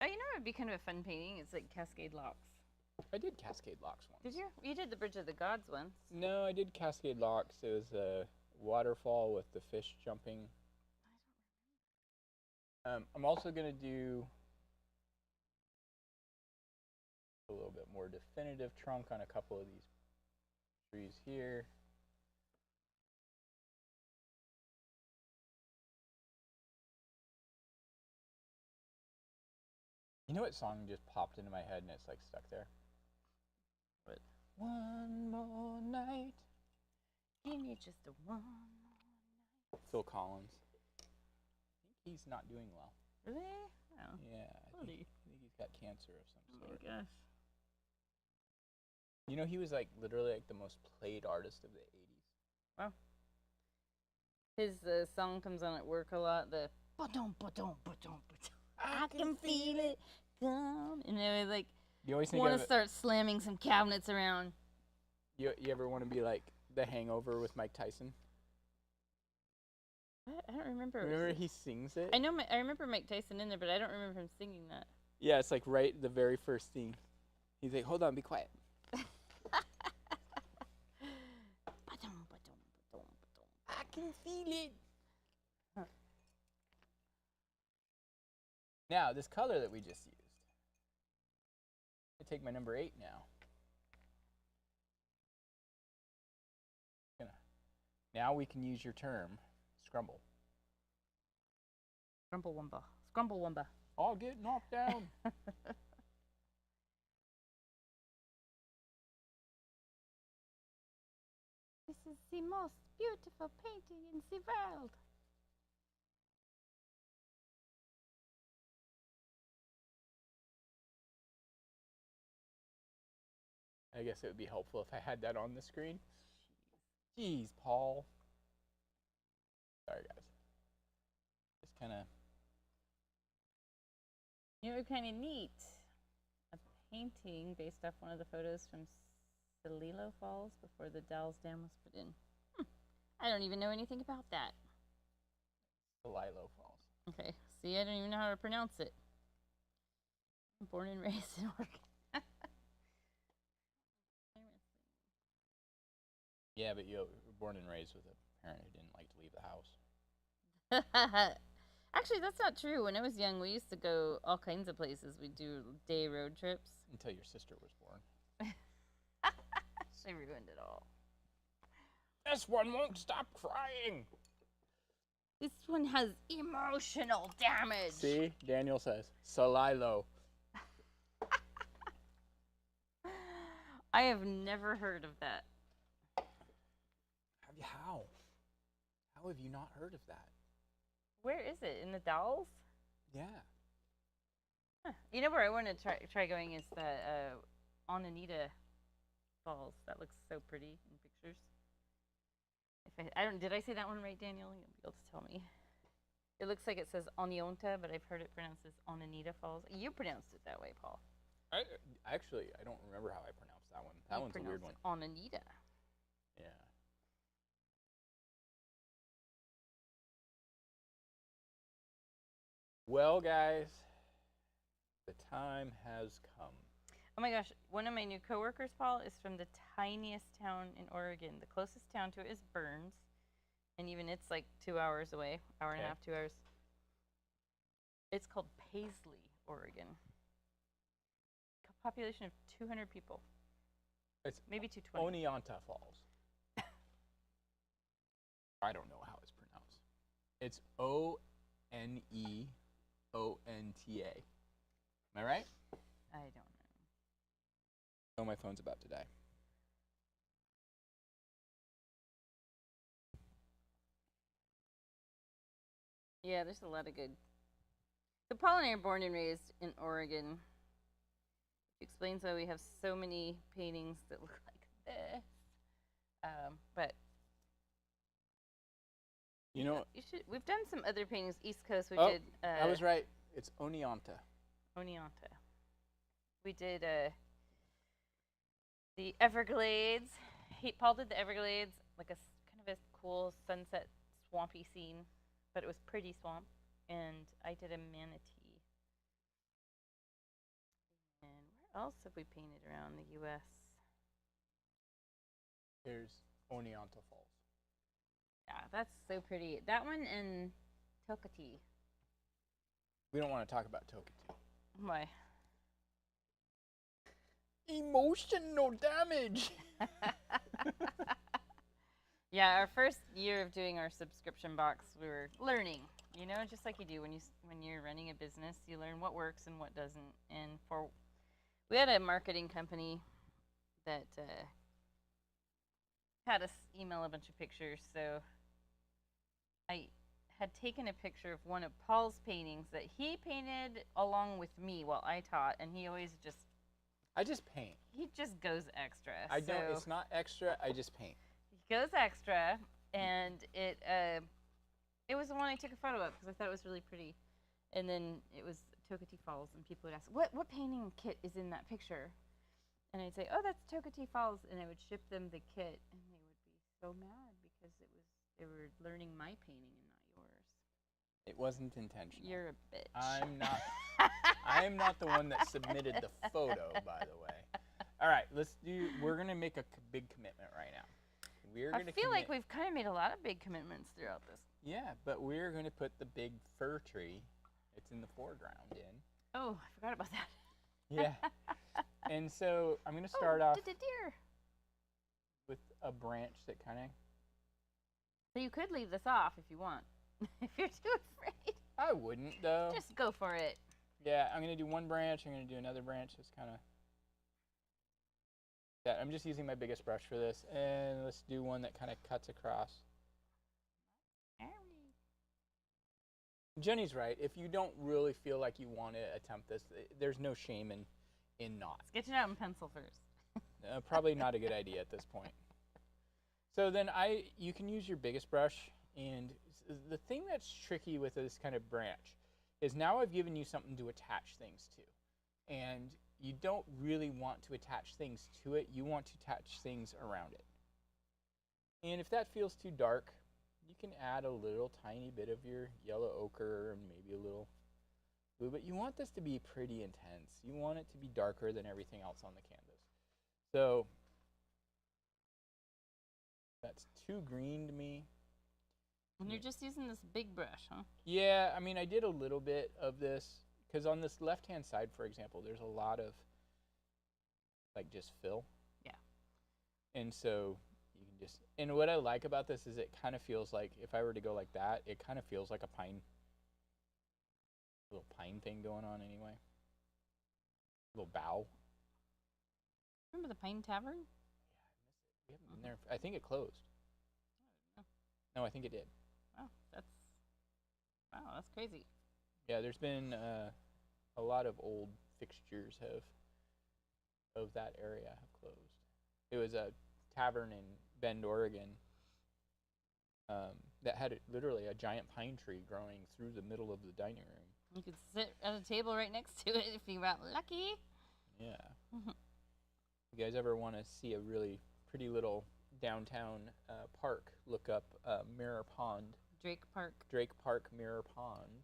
Oh, you know what would be kind of a fun painting? It's like Cascade Locks. I did Cascade Locks once. Did you? You did the Bridge of the Gods once. No, I did Cascade Locks. It was a waterfall with the fish jumping. I'm also going to do a little bit more definitive trunk on a couple of these trees here. You know what song just popped into my head and it's like stuck there? What? One more night. Give me just a one more night. Phil Collins. I think he's not doing well. Really? Oh. Yeah, I think he's got cancer of some sort. I guess. You know, he was like literally like the most played artist of the 80s. Wow. His song comes on at work a lot. The ba-dum, ba-dum, ba-dum, ba-dum. I can feel it come. And they like You always think want of to it, start slamming some cabinets around. you ever want to be like The Hangover with Mike Tyson? I don't remember. Remember he sings it? I know. I remember Mike Tyson in there, but I don't remember him singing that. Yeah, it's like right the very first scene. He's like, hold on, be quiet. I can feel it. Huh. Now, this color that we just used. I take my number 8 now. Now we can use your term, scrumble. Scrumble-wumba. Scrumble-wumba. I'll get knocked down. This is the most beautiful painting in the world. I guess it would be helpful if I had that on the screen. Jeez, Paul. kind of. You know, kind of neat. A painting based off one of the photos from Celilo Falls before the Dalles Dam was put in. I don't even know anything about that. Celilo Falls. Okay, see, I don't even know how to pronounce it. I'm born and raised in Oregon. Yeah, but you were born and raised with a parent who didn't like to leave the house. Actually, that's not true. When I was young, we used to go all kinds of places. We'd do day road trips. Until your sister was born. She ruined it all. This one won't stop crying. This one has emotional damage. See, Daniel says, Celilo. I have never heard of that. How? How have you not heard of that? Where is it? In the Dalles? Yeah. Huh. You know where I want to try going is the Onanita Falls. That looks so pretty in pictures. If I don't, did I say that one right, Daniel? You'll be able to tell me. It looks like it says Oneonta, but I've heard it pronounced as Onanita Falls. You pronounced it that way, Paul. I don't remember how I pronounced that one. That one's a weird one. Onanita. Yeah. Well, guys, the time has come. Oh my gosh, one of my new coworkers, Paul, is from the tiniest town in Oregon. The closest town to it is Burns, and even it's like 2 hours away, hour and a half, 2 hours. It's called Paisley, Oregon. Population of 200 people. It's maybe 220. Oneonta Falls. I don't know how it's pronounced. It's Oneonta. Am I right? I don't know. Oh, my phone's about to die. Yeah, there's a lot of good. So Paul and I are born and raised in Oregon. Which explains why we have so many paintings that look like this. But you know, we've done some other paintings. East Coast, we oh, did. I was right. It's Oneonta. Oneonta. We did the Everglades. Paul did the Everglades, like a kind of a cool sunset swampy scene, but it was pretty swamp. And I did a manatee. And where else have we painted around the U.S.? Here's Oneonta Falls. Yeah, that's so pretty. That one and Tokati. We don't want to talk about Tokati. Why? Emotional damage. Yeah, our first year of doing our subscription box, we were learning. You know, just like you do when you're running a business, you learn what works and what doesn't. And we had a marketing company that had us email a bunch of pictures. So I had taken a picture of one of Paul's paintings that he painted along with me while I taught, and he always I just paint. He just goes extra. I don't. It's not extra. I just paint. He goes extra, and it was the one I took a photo of because I thought it was really pretty. And then it was Tokati Falls, and people would ask, what painting kit is in that picture? And I'd say, oh, that's Tokati Falls, and I would ship them the kit, and they would be so mad because they were learning my painting and not yours. It wasn't intentional. You're a bitch. I'm not. I am not the one that submitted the photo, by the way. All right, we're gonna make a big commitment right now. I feel like we've kind of made a lot of big commitments throughout this. Yeah, but we're gonna put the big fir tree. It's in the foreground in. Oh, I forgot about that. Yeah. And so I'm gonna start off the deer. with a branch that kind of. So you could leave this off if you want. If you're too afraid. I wouldn't though. Just go for it. Yeah, I'm gonna do one branch. I'm gonna do another branch. Just kind of. Yeah, I'm just using my biggest brush for this, and let's do one that kind of cuts across. Jenny's right. If you don't really feel like you want to attempt this, there's no shame in not. Sketch it out in pencil first. Probably not a good idea at this point. So then you can use your biggest brush, and the thing that's tricky with this kind of branch is now I've given you something to attach things to. And you don't really want to attach things to it. You want to attach things around it. And if that feels too dark, you can add a little tiny bit of your yellow ochre and maybe a little blue, but you want this to be pretty intense. You want it to be darker than everything else on the canvas. So that's too green to me. And you're just using this big brush, huh? Yeah, I mean, I did a little bit of this, because on this left-hand side, for example, there's a lot of, like, just fill. Yeah. And so you can just, and what I like about this is it kind of feels like, if I were to go like that, it kind of feels like a little pine thing going on anyway. Little bough. Remember the Pine Tavern? Yeah, I miss it. We haven't been there. I think it closed. No, I think it did. Wow, that's crazy. Yeah, there's been a lot of old fixtures of that area have closed. It was a tavern in Bend, Oregon, that had literally a giant pine tree growing through the middle of the dining room. You could sit at a table right next to it if you got lucky. Yeah. You guys ever want to see a really pretty little downtown park, look up Mirror Pond. Drake Park Mirror Pond.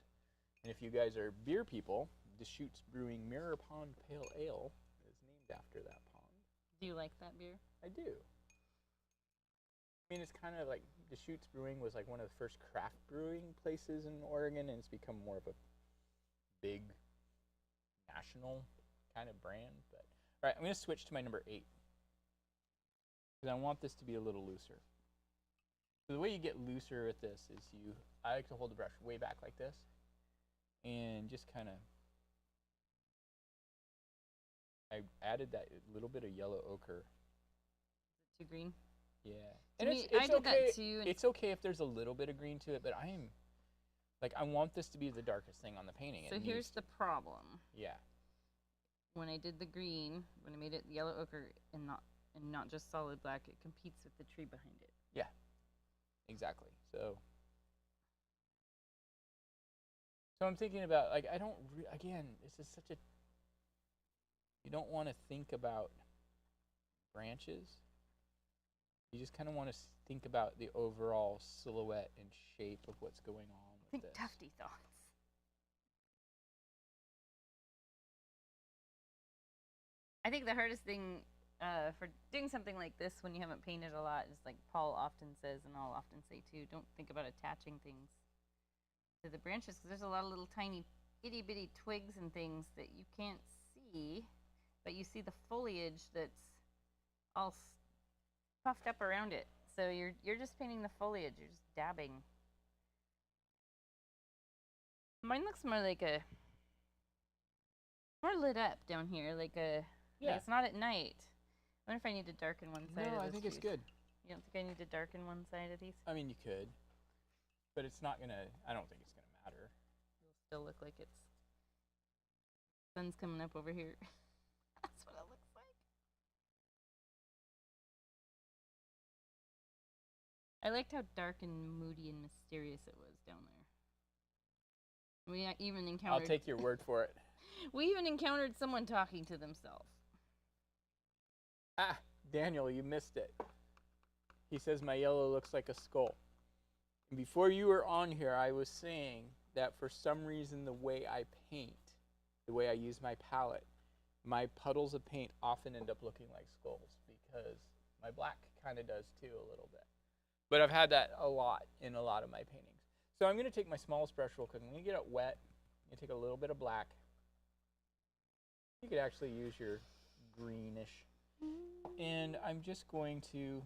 And if you guys are beer people, Deschutes Brewing Mirror Pond Pale Ale is named after that pond. Do you like that beer? I do. I mean, it's kind of like Deschutes Brewing was like one of the first craft brewing places in Oregon, and it's become more of a big national kind of brand. But all right, I'm going to switch to my number 8. Because I want this to be a little looser. So the way you get looser with this is I like to hold the brush way back like this and just kind of, I added that little bit of yellow ochre. Too green? Yeah. To And me, it's I did okay. that too. It's okay if there's a little bit of green to it, but I want this to be the darkest thing on the painting. So here's the problem. Yeah. When I did the green, when I made it yellow ochre and not just solid black, it competes with the tree behind it. Yeah. Exactly. So I'm thinking about, like, I don't, again, this is such a, you don't want to think about branches. You just kind of want to think about the overall silhouette and shape of what's going on with Think this. tufty thoughts. I think the hardest thing for doing something like this when you haven't painted a lot is, like Paul often says, and I'll often say too, don't think about attaching things to the branches, because there's a lot of little tiny itty bitty twigs and things that you can't see, but you see the foliage that's all puffed up around it. So you're just painting the foliage, you're just dabbing. Mine looks more like more lit up down here, like Yeah. it's not at night. I wonder if I need to darken one side of No, this I think it's piece. good. You don't think I need to darken one side of these? I mean, you could, but it's not gonna, I don't think it's gonna matter. It'll still look like it's sun's coming up over here. That's what it looks like. I liked how dark and moody and mysterious it was down there. We even encountered. I'll take your word for it. We even encountered someone talking to themselves. Ah, Daniel, you missed it. He says my yellow looks like a skull. And before you were on here, I was saying that for some reason the way I paint, the way I use my palette, my puddles of paint often end up looking like skulls, because my black kind of does too a little bit. But I've had that a lot in a lot of my paintings. So I'm going to take my smallest brush real quick. I'm going to get it wet. I'm going to take a little bit of black. You could actually use your greenish. And I'm just going to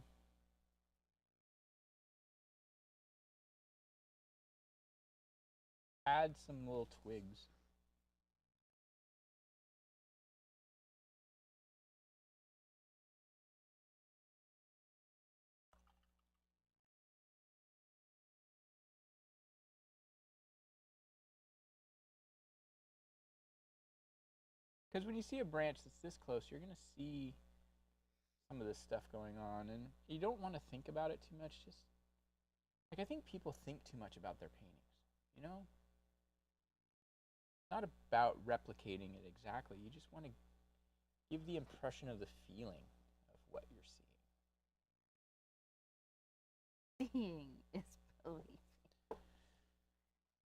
add some little twigs. Because when you see a branch that's this close, you're going to see some of this stuff going on, and you don't want to think about it too much. Just Like, I think people think too much about their paintings, you know? It's not about replicating it exactly. You just want to give the impression of the feeling of what you're seeing. Seeing is believing.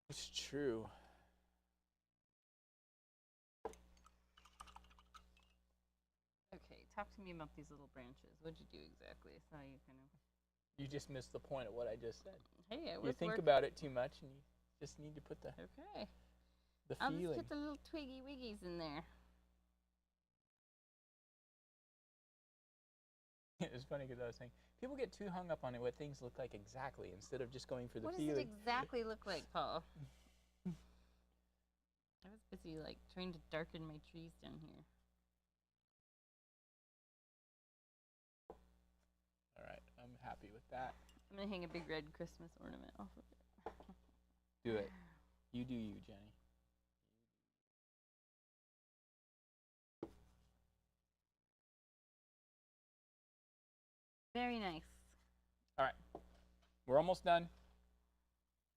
It's true. Okay, talk to me about these little branches. What'd you do exactly? I saw you kind of. You just missed the point of what I just said. Hey, I was You think working. about it too much, and you just need to put the Okay. the I'll feeling. just get the little twiggy wiggies in there. It was funny because I was saying people get too hung up on what things look like exactly instead of just going for the What does feeling. it exactly look like, Paul? I was busy like trying to darken my trees down here. All right, I'm happy with that. I'm gonna hang a big red Christmas ornament off of it. Do it. You do you, Jenny. Very nice. All right, we're almost done.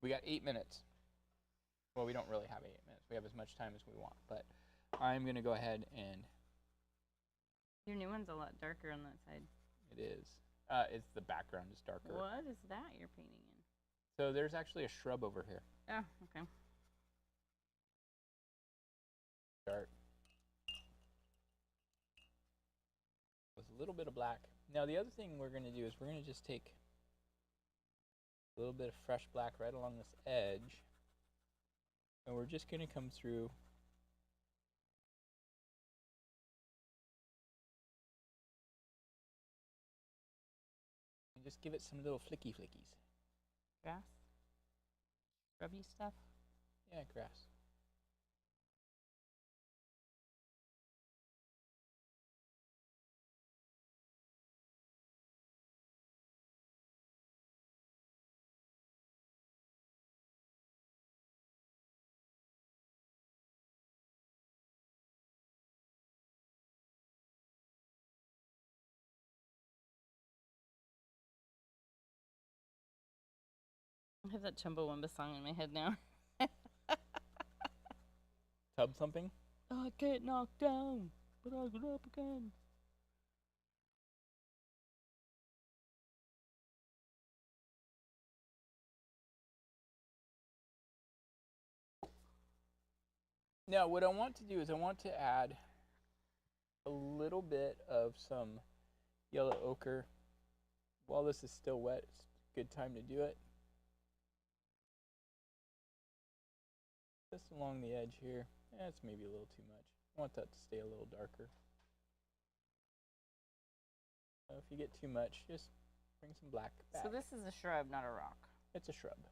We got 8 minutes. Well, we don't really have 8 minutes. We have as much time as we want, but I'm going to go ahead and... Your new one's a lot darker on that side. It is. It's the background is darker. What is that you're painting in? So there's actually a shrub over here. Oh, okay. Start with a little bit of black. Now the other thing we're going to do is we're going to just take a little bit of fresh black right along this edge, and we're just going to come through and just give it some little flicky flickies. Grass? Scrubby stuff? Yeah, grass. I have that Chumbawamba song in my head now. Tub thumping? I get knocked down, but I get up again. Now, what I want to do is I want to add a little bit of some yellow ochre. While this is still wet, it's a good time to do it. Just along the edge here. That's maybe a little too much. I want that to stay a little darker. So if you get too much, just bring some black back. So this is a shrub, not a rock. It's a shrub. Okay.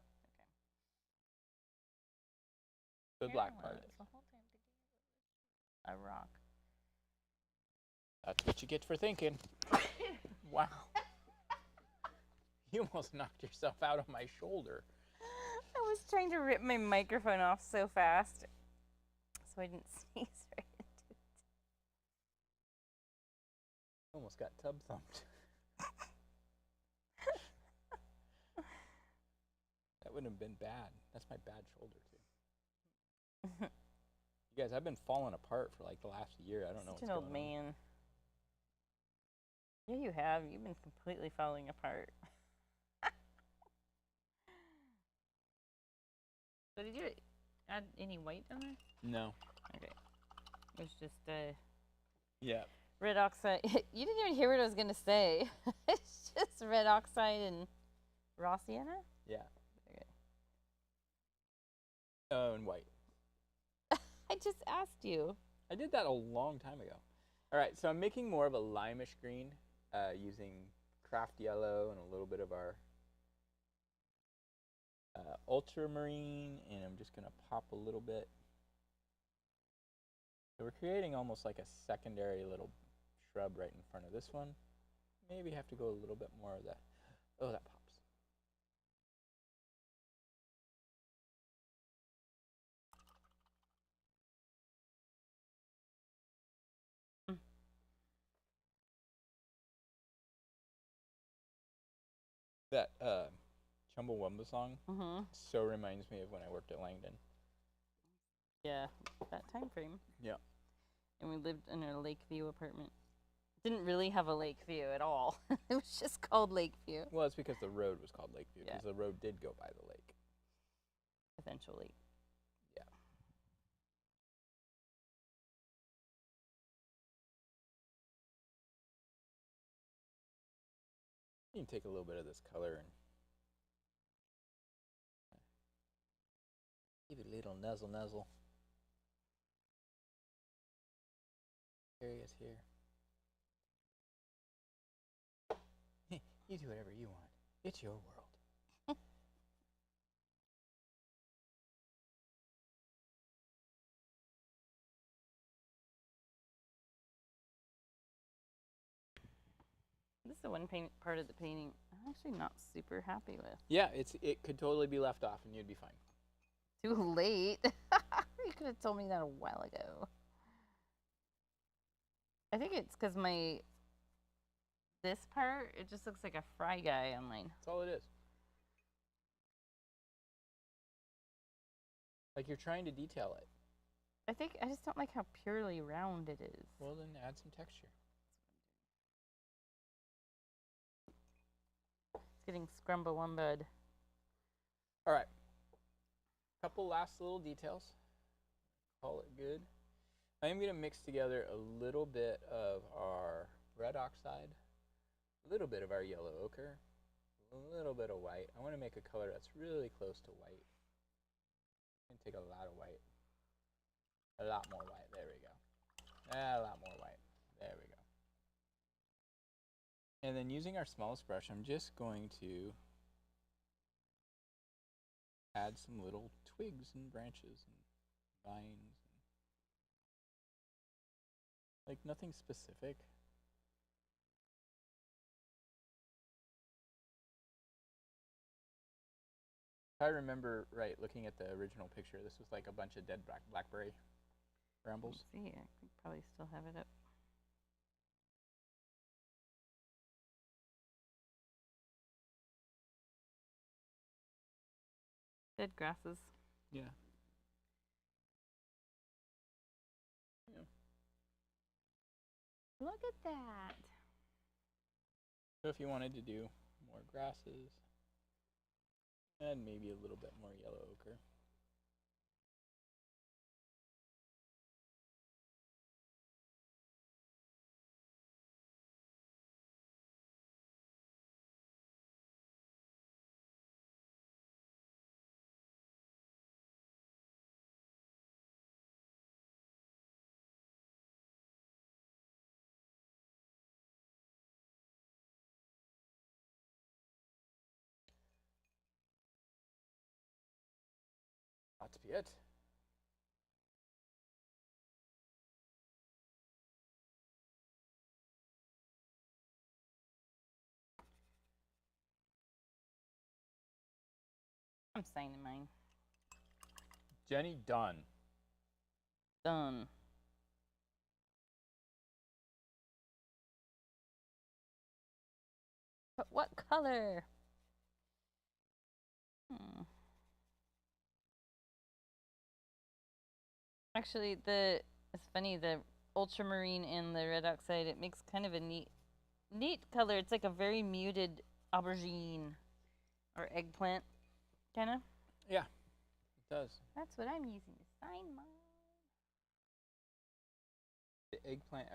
The black part is. The whole time thinking it was a rock. That's what you get for thinking. Wow. You almost knocked yourself out on my shoulder. I was trying to rip my microphone off so fast, so I didn't sneeze right into it. Almost got tub thumped. That wouldn't have been bad. That's my bad shoulder, too. You guys, I've been falling apart for like the last year. I don't know what's Such going an old on. man. Yeah, you have. You've been completely falling apart. So did you add any white on there? No. Okay. It was just Yeah. red oxide. You didn't even hear what I was going to say. It's just red oxide and raw sienna? Yeah. Okay. Oh, and white. I just asked you. I did that a long time ago. All right, so I'm making more of a limeish green using craft yellow and a little bit of our ultramarine, and I'm just going to pop a little bit. So we're creating almost like a secondary little shrub right in front of this one. Maybe have to go a little bit more of that. Oh, that pops. That Chumbawamba song so reminds me of when I worked at Langdon. Yeah, that time frame. Yeah. And we lived in a Lakeview apartment. Didn't really have a lake view at all. It was just called Lakeview. Well, it's because the road was called Lakeview, because Yeah. the road did go by the lake. Eventually. Yeah. You can take a little bit of this color and give it a little nuzzle. Areas here. You do whatever you want. It's your world. This is the one part of the painting I'm actually not super happy with. Yeah, it could totally be left off and you'd be fine. Too late. You could have told me that a while ago. I think it's because this part, it just looks like a fry guy on mine. That's all it is. Like you're trying to detail it. I just don't like how purely round it is. Well, then add some texture. It's getting scrumba-wumba'd. All right. Couple last little details. Call it good. I am going to mix together a little bit of our red oxide, a little bit of our yellow ochre, a little bit of white. I want to make a color that's really close to white. I'm going to take a lot of white. A lot more white. There we go. A lot more white. There we go. And then using our smallest brush, I'm just going to add some little twigs and branches and vines. Like nothing specific. If I remember right, looking at the original picture, this was like a bunch of dead blackberry brambles. Let's see, I could probably still have it up. Dead grasses. Yeah. Look at that. So if you wanted to do more grasses, and maybe a little bit more yellow ochre. That to be it. I'm signing mine. Jenny, done. Done. But what color? Actually, it's funny, the ultramarine and the red oxide, it makes kind of a neat color. It's like a very muted aubergine or eggplant, kind of. Yeah, it does. That's what I'm using to sign mine. The eggplant.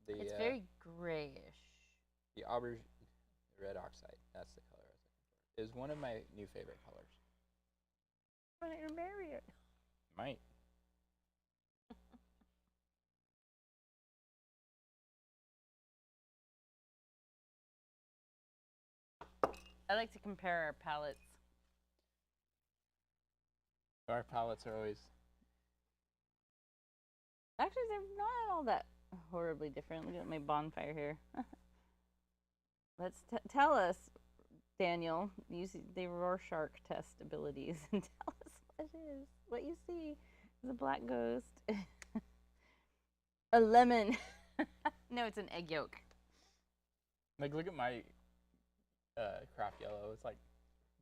It's very grayish. The aubergine, the red oxide. That's the color I was looking for. Is one of my new favorite colors. Why don't you marry it? Might. I like to compare our palettes. Our palettes are always. Actually, they're not all that horribly different. Look at my bonfire here. Let's tell us, Daniel, use the Rorschach test abilities and tell us what it is. What you see is a black ghost. A lemon. No, it's an egg yolk. Like, look at my craft yellow. It's like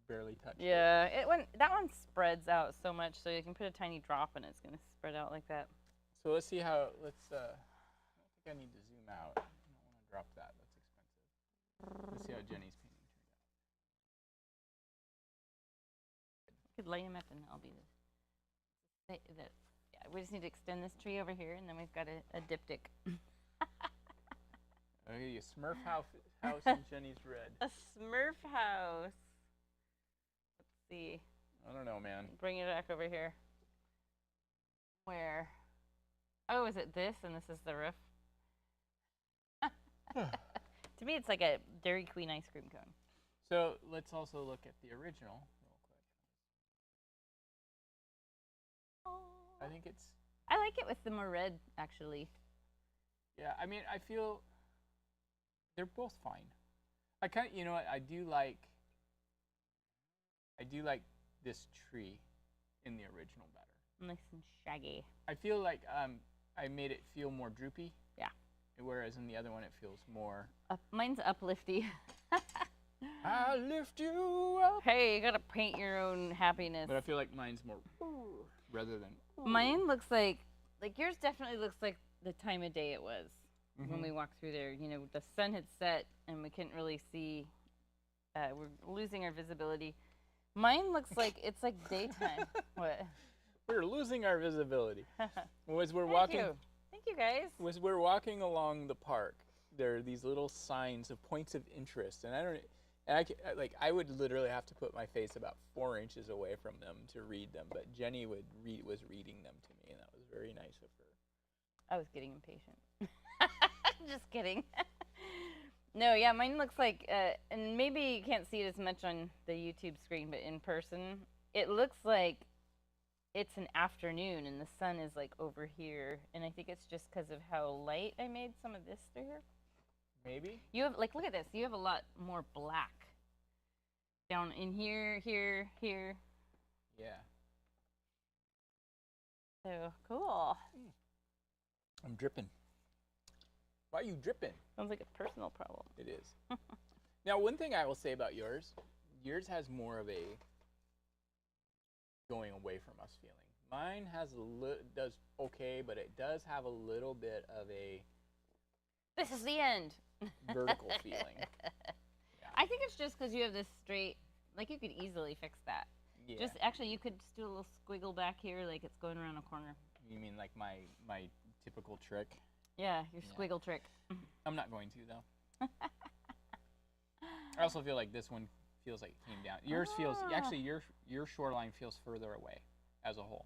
barely touched it. Yeah, that one spreads out so much, so you can put a tiny drop and it's gonna spread out like that. So let's see how. I don't think I need to zoom out. I don't want to drop that. That's expensive. Let's see how Jenny's painting turned out. You could lay them up and I'll be yeah, we just need to extend this tree over here, and then we've got a diptych. Okay, you Smurf house in Jenny's red. A Smurf house. Let's see. I don't know, man. Bring it back over here. Where? Oh, is it this and this is the roof? To me, it's like a Dairy Queen ice cream cone. So let's also look at the original real quick. I think it's. I like it with the more red, actually. Yeah, I mean, I feel they're both fine. I kind of, you know what? I do like this tree in the original better. Nice and shaggy. I feel like I made it feel more droopy. Yeah. Whereas in the other one, it feels more. Mine's uplifty. I lift you up. Hey, you gotta paint your own happiness. But I feel like mine's more rather than. Mine looks like yours definitely looks like the time of day it was when we walked through there. You know, the sun had set and we couldn't really see. We're losing our visibility. Mine looks like it's like daytime. What? We're losing our visibility. As we're Thank you, guys. As we're walking along the park, there are these little signs of points of interest, and I would literally have to put my face about 4 inches away from them to read them. But Jenny was reading them to me, and that was very nice of her. I was getting impatient. Just kidding. No, yeah, mine looks like, and maybe you can't see it as much on the YouTube screen, but in person, it looks like it's an afternoon and the sun is like over here, and I think it's just because of how light I made some of this through here. Maybe. You have, like, look at this. You have a lot more black down in here, here, here. Yeah. So cool. I'm dripping. Why are you dripping? Sounds like a personal problem. It is. Now, one thing I will say about yours has more of a going away from us feeling. Mine has does okay, but it does have a little bit of a this is the end vertical feeling. Yeah. I think it's just because you have this straight, like you could easily fix that. Yeah. Just actually, you could just do a little squiggle back here, like it's going around a corner. You mean like my typical trick? Yeah, your squiggle trick. I'm not going to though. I also feel like this one feels like it came down. Yours feels actually your shoreline feels further away as a whole.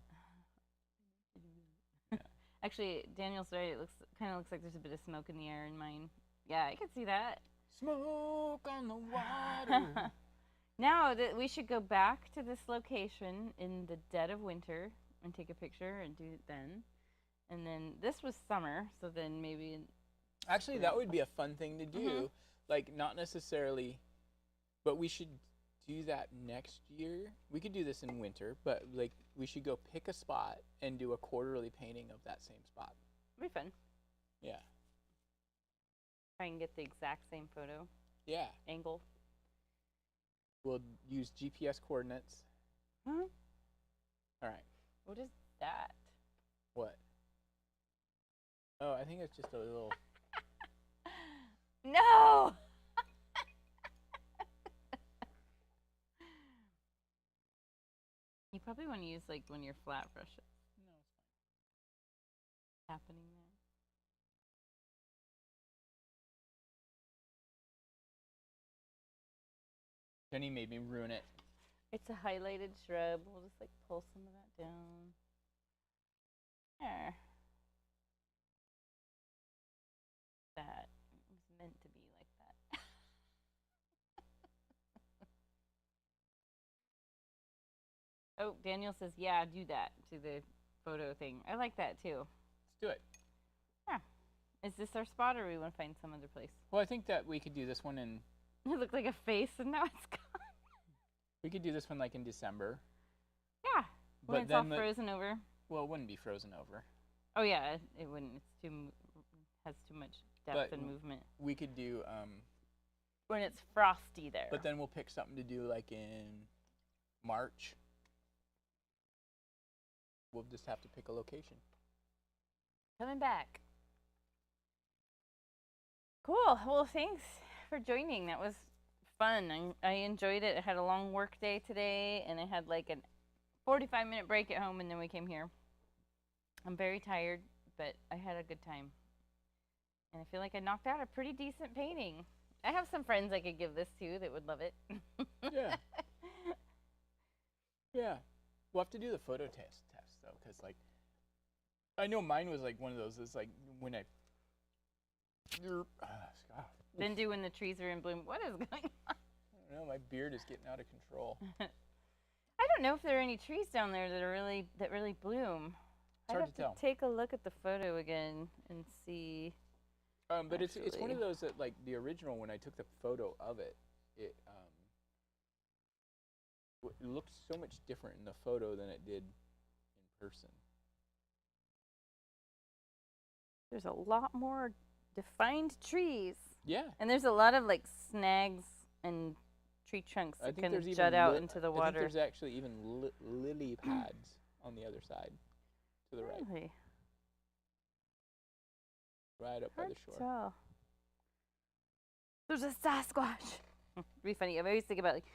Yeah. Actually, Daniel's right. It kind of looks like there's a bit of smoke in the air in mine. Yeah, I can see that. Smoke on the water. Now that we should go back to this location in the dead of winter and take a picture and do it then. And then this was summer, so then maybe. Actually, that would be a fun thing to do. Like, not necessarily, but we should do that next year. We could do this in winter, but like we should go pick a spot and do a quarterly painting of that same spot. It'd be fun. Yeah. Try and get the exact same photo. Yeah. Angle. We'll use GPS coordinates. Huh? All right. What is that? What? Oh, I think it's just a little. No! You probably want to use like one of your flat brushes. No, it's fine. Happening there. Jenny made me ruin it. It's a highlighted shrub. We'll just like pull some of that down. There. That was meant to be like that. Oh, Daniel says, yeah, do that to the photo thing. I like that too. Let's do it. Yeah. Is this our spot or we want to find some other place? Well, I think that we could do this one in. It looked like a face and now it's gone. We could do this one like in December. Yeah. When But it's all then frozen over. Well, it wouldn't be frozen over. Oh yeah, it wouldn't. It's has too much depth But and movement. We could do when it's frosty there. But then we'll pick something to do like in March. We'll just have to pick a location. Coming back. Cool. Well, thanks for joining. That was fun. I enjoyed it. I had a long work day today, and I had like a 45-minute break at home, and then we came here. I'm very tired, but I had a good time. And I feel like I knocked out a pretty decent painting. I have some friends I could give this to that would love it. Yeah. Yeah. We'll have to do the photo test though, because like I know mine was like one of those. It's like when I Then do when the trees are in bloom. What is going on? I don't know. My beard is getting out of control. I don't know if there are any trees down there that really bloom. It's hard I'd have to tell. take a look at the photo again and see. But it's one Actually. of those that like the original when I took the photo of it, it looked so much different in the photo than it did in person. There's a lot more defined trees. Yeah. And there's a lot of like snags and tree trunks I that think kind there's of even jut out into the I think water. there's actually even lily pads on the other side, to the right, Really? right up by Hard the to shore. tell. There's a Sasquatch. It'd be funny. I always think about like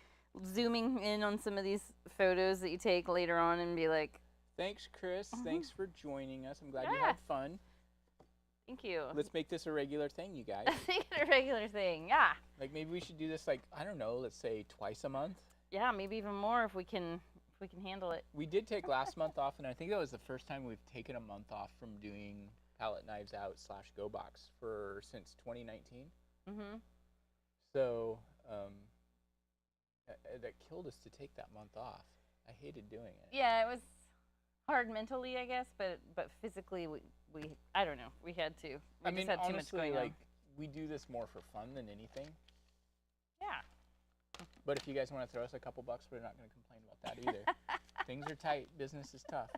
zooming in on some of these photos that you take later on and be like, Thanks, Chris. Thanks for joining us. I'm glad you Yeah. had fun. thank you. Let's make this a regular thing, you guys. Make it a regular thing. Yeah. Like maybe we should do this like, I don't know, let's say twice a month. Yeah, maybe even more if we can handle it. We did take last month off, and I think that was the first time we've taken a month off from doing Palette Knives Out / Go Box since 2019. Mhm. So that killed us to take that month off. I hated doing it. Yeah, it was hard mentally, I guess, but physically we I don't know. We had to. We just had too much honestly, going like on. we do this more for fun than anything. Yeah. But if you guys want to throw us a couple bucks, we're not going to complain about that either. Things are tight. Business is tough.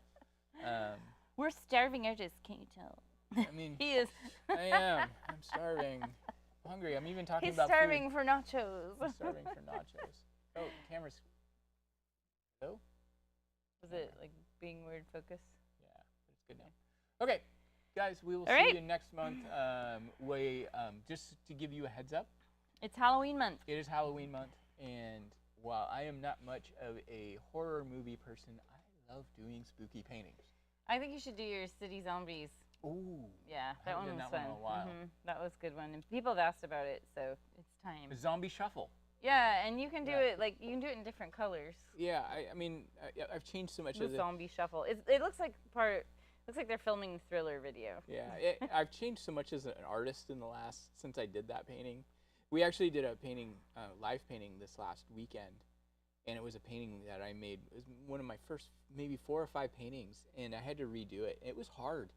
We're starving artists, can't you tell? I mean, He is. I am. I'm starving. I'm hungry. I'm even talking He's about starving food. for nachos. I'm starving for nachos. Oh, camera's. Oh? Was it like being weird focus? Yeah, but it's good now. Okay, guys, we will All see right. you next month. Just to give you a heads up, It's Halloween month. it is Halloween month, and while I am not much of a horror movie person, I love doing spooky paintings. I think you should do your city zombies. Ooh. Yeah, I that haven't one done was that fun. one in a while. That was a good one, and people have asked about it, so it's time. A zombie shuffle. Yeah, and you can do Yeah. it like you can do it in different colors. Yeah, I mean, I've changed so much The of it. zombie shuffle. It looks like they're filming the Thriller video. Yeah, I've changed so much as an artist since I did that painting. We actually did a painting, live painting this last weekend, and it was a painting that I made. It was one of my first maybe 4 or 5 paintings, and I had to redo it. It was hard.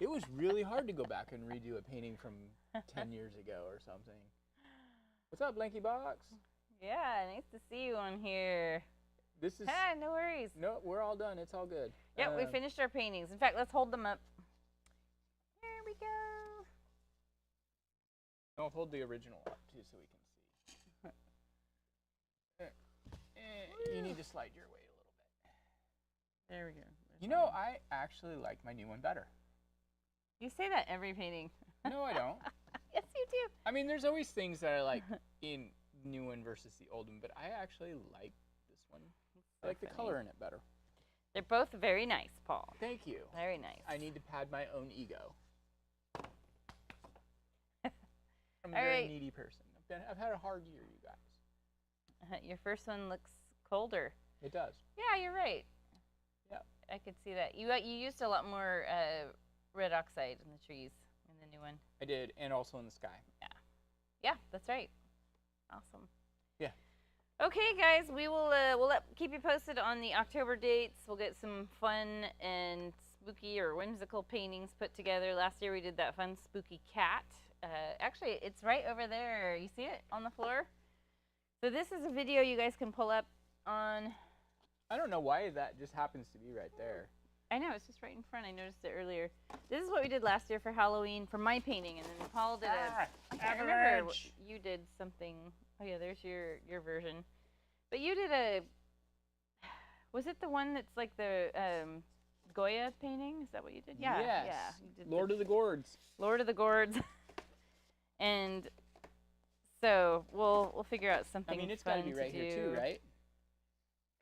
It was really hard to go back and redo a painting from 10 years ago or something. What's up, Blanky Box? Yeah, nice to see you on here. This is No worries. no, we're all done. It's all good. Yeah, we finished our paintings. In fact, let's hold them up. There we go. I'll hold the original up too, so we can see. You need to slide your way a little bit. There we go. You know, I actually like my new one better. You say that every painting. No, I don't. Yes, you do. I mean, there's always things that I like in new one versus the old one, but I actually like this one. I like the color in it better. They're both very nice, Paul. Thank you. Very nice. I need to pad my own ego. I'm a All very right. needy person. I've had a hard year, you guys. Your first one looks colder. It does. Yeah, you're right. Yeah. I could see that. You used a lot more red oxide in the trees in the new one. I did, and also in the sky. Yeah, that's right. Awesome. Yeah. Okay, guys, we will keep you posted on the October dates. We'll get some fun and spooky or whimsical paintings put together. Last year we did that fun spooky cat. Actually, it's right over there. You see it on the floor? So this is a video you guys can pull up on. I don't know why that just happens to be right there. I know, it's just right in front. I noticed it earlier. This is what we did last year for Halloween for my painting, and then Paul did I can't remember. You did something. Oh yeah, there's your version. But you did a. Was it the one that's like the Goya painting? Is that what you did? Yeah. Yes. Yeah. You did Lord of the Gourds. Lord of the Gourds. And so we'll figure out something. I mean, it's got to be right here too, right?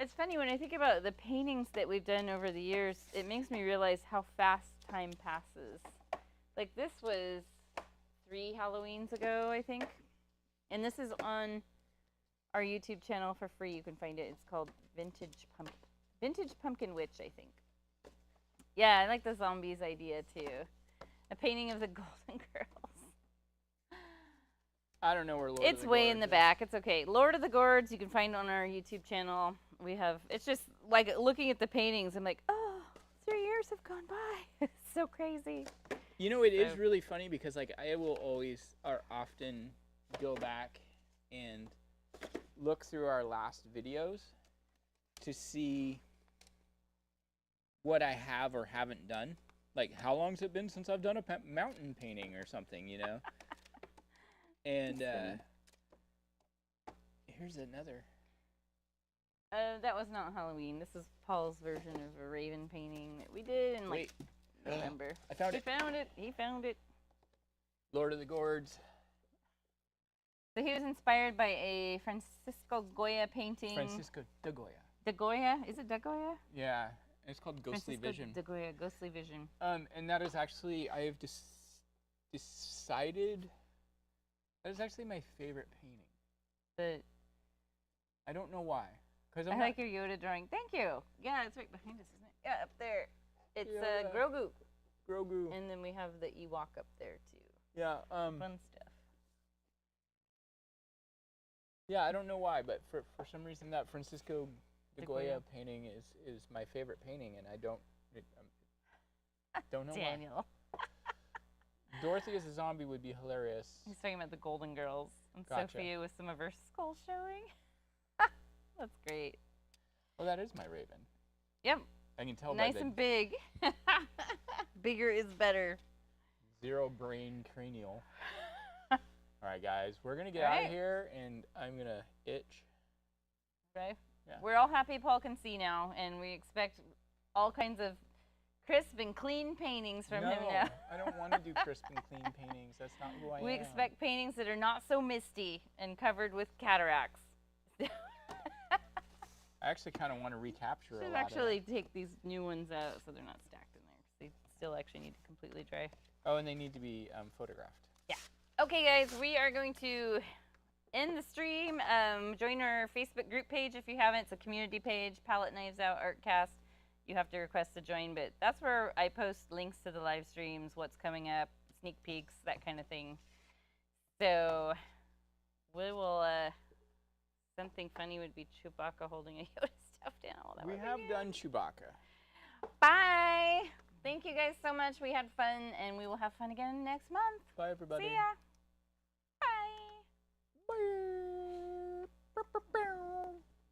It's funny when I think about the paintings that we've done over the years, it makes me realize how fast time passes. Like this was 3 Halloweens ago, I think. And this is on our YouTube channel for free. You can find it. It's called Vintage Pumpkin Witch, I think. Yeah, I like the zombies idea too. A painting of the Golden Girls. I don't know where Lord of the Gourds It's way in the back. It's okay. Lord of the Gourds, you can find on our YouTube channel. We have, it's just like looking at the paintings, I'm like, oh, 3 years have gone by. It's so crazy. You know, it is really funny because like I will always or often go back and look through our last videos to see what I have or haven't done. Like, how long's it been since I've done a mountain painting or something, you know? And here's another. That was not Halloween. This is Paul's version of a raven painting that we did in like November. I found it. He found it. Lord of the Gourds. So he was inspired by a Francisco Goya painting. Francisco de Goya. De Goya? Is it De Goya? Yeah, it's called Ghostly Vision. De Goya, Ghostly Vision. And that is actually, I have decided, that is actually my favorite painting. But I don't know why. Cause I like your Yoda drawing. Thank you. Yeah, it's right behind us, isn't it? Yeah, up there. It's Grogu. Grogu. And then we have the Ewok up there too. Yeah. Fun stuff. Yeah, I don't know why, but for some reason that Francisco de Goya painting is my favorite painting, and I don't know Daniel. why. Dorothy as a zombie would be hilarious. He's talking about the Golden Girls. And Gotcha. Sophia with some of her skulls showing. That's great. Well, that is my raven. Yep. I can tell nice by the and big. Bigger is better. 0 brain cranial. All right, guys, we're gonna get out of here, and I'm gonna itch. Okay. Yeah. We're all happy Paul can see now, and we expect all kinds of crisp and clean paintings from him now. I don't want to do crisp and clean paintings. That's not who I am. We expect paintings that are not so misty and covered with cataracts. I actually kind of want to recapture a lot Should of actually take these new ones out so they're not stacked in there, 'cause they still actually need to completely dry. Oh, and they need to be photographed. Yeah. Okay, guys, we are going to end the stream. Join our Facebook group page if you haven't. It's a community page, Palette Knives Out Artcast. You have to request to join, but that's where I post links to the live streams, what's coming up, sneak peeks, that kind of thing. So we will, something funny would be Chewbacca holding a Yoda stuffed animal. We have done Chewbacca. Bye. Thank you guys so much. We had fun, and we will have fun again next month. Bye, everybody. See ya. Bye. Bye.